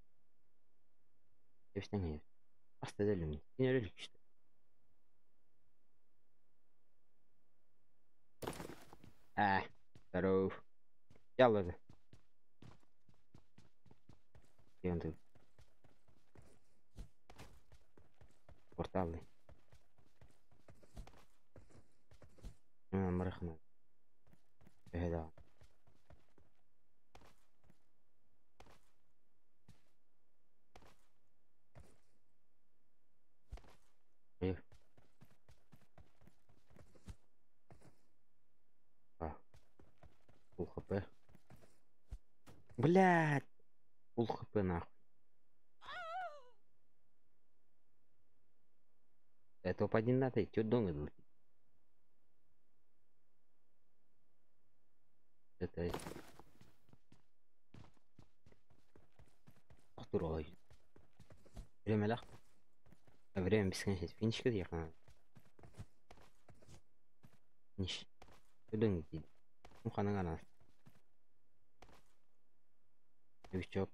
Я что нет? Оставили мне. Не релик что ли? Здоров. Я ладно. И он тут. Порталы. Марахна. Да. Фул хп. Блядь. Фул хп нахуй. Это топ-1 надо идти дома. Это Артур. Время легко. Время бесконечность. Финишка ехала. Финиш. Куда не идти? Ну, ханагана. Новичок.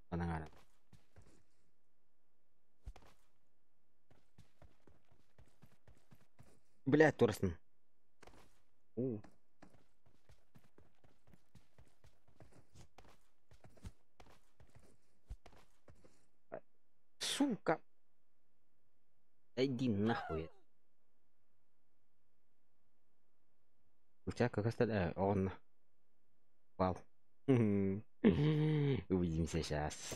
Ханагана. Блядь, Торстен. Сука. Иди нахуй. У тебя как остальное? Он. Вау. Увидимся сейчас.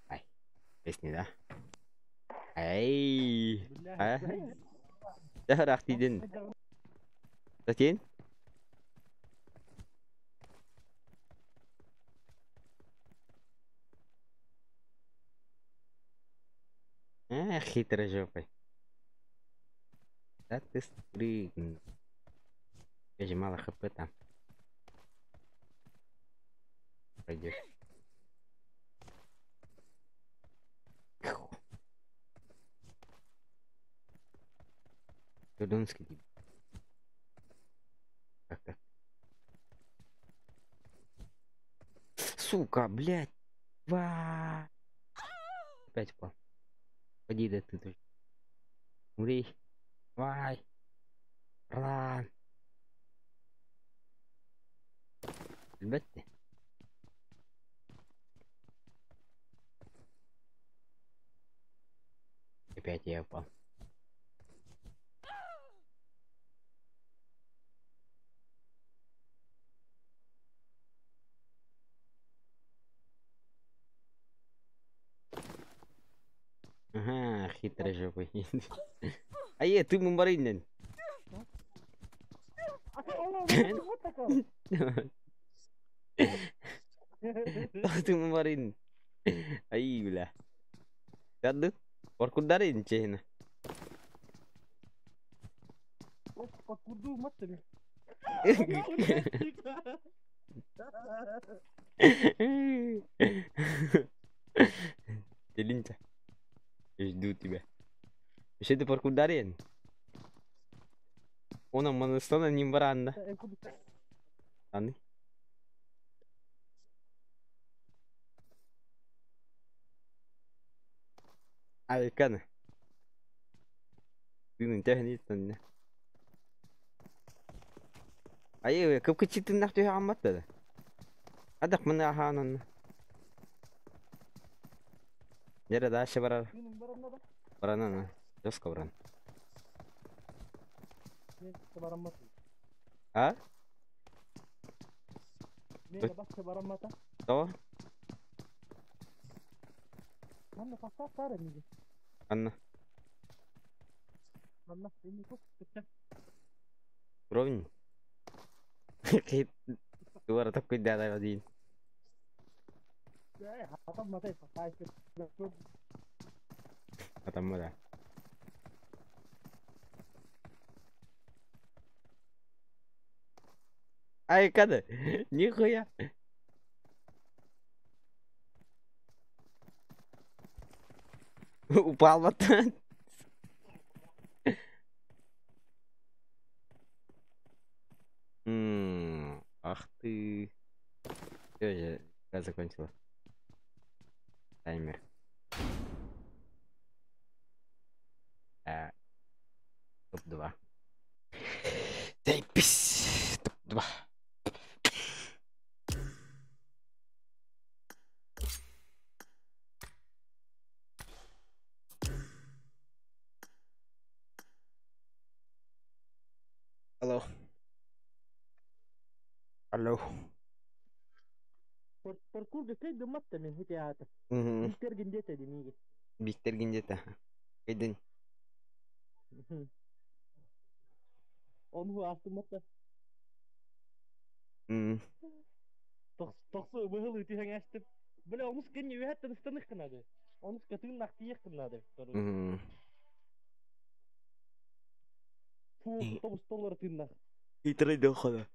Ай. Песни, да? Ай. А? Да, рахтидин. Затем? Хитрый жопой. Да ты спрыгнул. Я же мало хп там. Пойдешь. Тудунский тип. Как так? Сука, блядь. Ва. Опять упал. Поди, да ты тоже. Умри. Вай. Ран. Ребята. Опять я упал. Ага, хитрый жопой. А ты мумаринен. Ты мумарин. Ай, бля. Тады? Поркударин чейна. Покурду маттами. Делинца. Жду тебя. Еще ты поркударин. Он манастана нимбранда. Аны. Алкана. Ты на тебя не станет. Ayo, kau kecil tu nak tu amat dah. Ada mana hanan? Jadi dah sebarang. Barang terus kau barang. Ah? Tahu? Mana pasal cara ni? Anna. Mana ini tu pecah. Ровень. Кит. Дua tak kuda dah din. Ya, apa mata pakai tu? Kata mula. Ай, kada. Нихуя. Упал вот. Ах ты. Все, я закончила. Таймер. Топ-2. Запись. Топ-2. Алло. Алло. Parkur dekat demat ni hiti ata. Bitter ginjeta di ni. Bitter ginjeta. Kaden. Onu astı mata. Toqsu behel itu hang astı. Bela omus ken yu hatta istanik kanadı. Omus katın naktiye kanadı. Fu tobus dolar tinnak. Itre dokhada.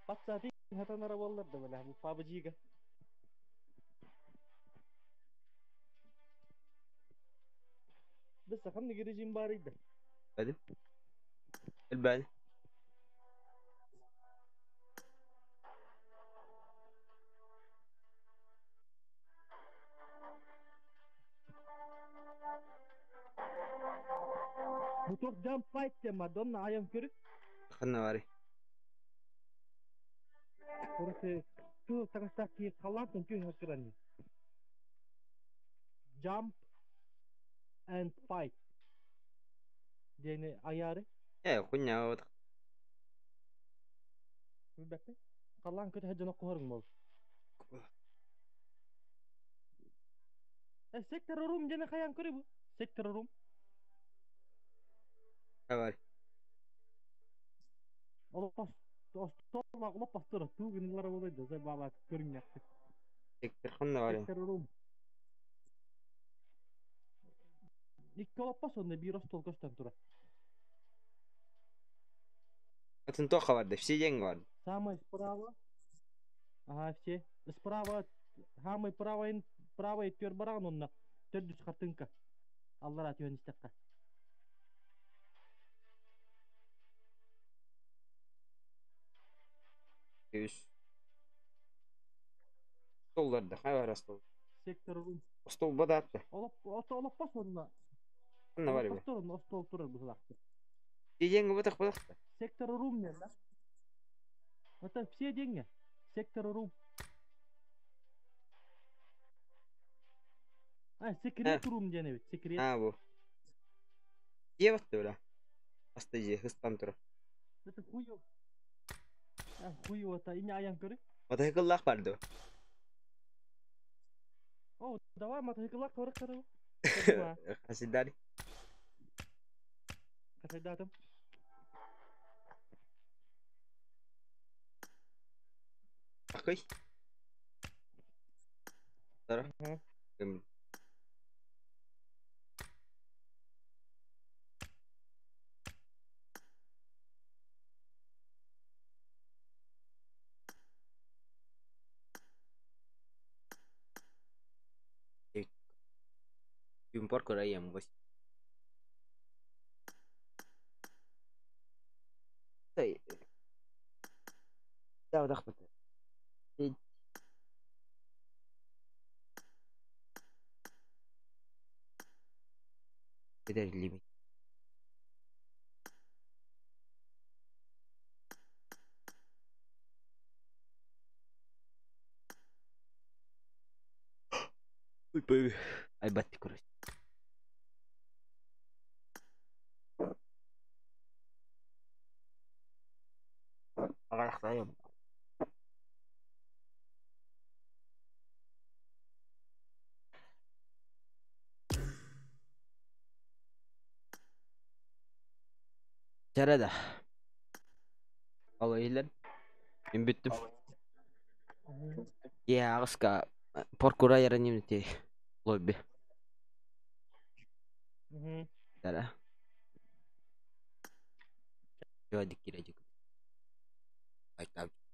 Patsati hatan arabalar da bela bu PUBG'ga. بس خلني رجيم بارد. هذا البال. بتروح جام فايت يا مادونا ايام كده. خلنا واري. Burası şu taraftaki kalan çünkü hakikaten. Jump and fight. Yani ayarı. Kunya. Bir bakın. Kalan kötü hacına koyarım bol. Sektör room jene kayan kore bu. Sektör room. Var. Allah pas. Ostolma Allah pastora. Tu günler olaydı. Sen baba görün yaptı. Сектор қандай бар енді? Сектор рум. İlk dolappa sonunda bir rostol gösterip durur. Атын тоқа барды, все деньги барды. Самый справа. Ага, все. Справа, самый правый төр бараған онна. Төрдүс картынка. Аллар атыон истекка. Үш. Столларды, қай бар стол? Сектор рум. Стол бада атты. Олаппа сонна. Қандай бар бе? Стол турар бұл лақты. Все деньги бадақ бадақта. Сектор рум не да? Это все деньги. Сектор рум. Секрет рум дене бит, секрет. Бұл. Же батты бля. Асты же, хыстан тұра. Это хуйо. Хуйо это ине аян көрі. Мотоцикллақ барды. О, давай мотоцикллақ көрік қарау. Қасидари. Қасайдатым. Ақый. Тара. Un porco raiem bos. Hey. Daa dag bata. Gider limit. Uy baby. Ay batti kuruş. Agaraktayım. Jarada. Allah ilan. Мен бүттім. Ағысқа поркура яранем те лобби. Дара. Жуадик кирежик. Айтам.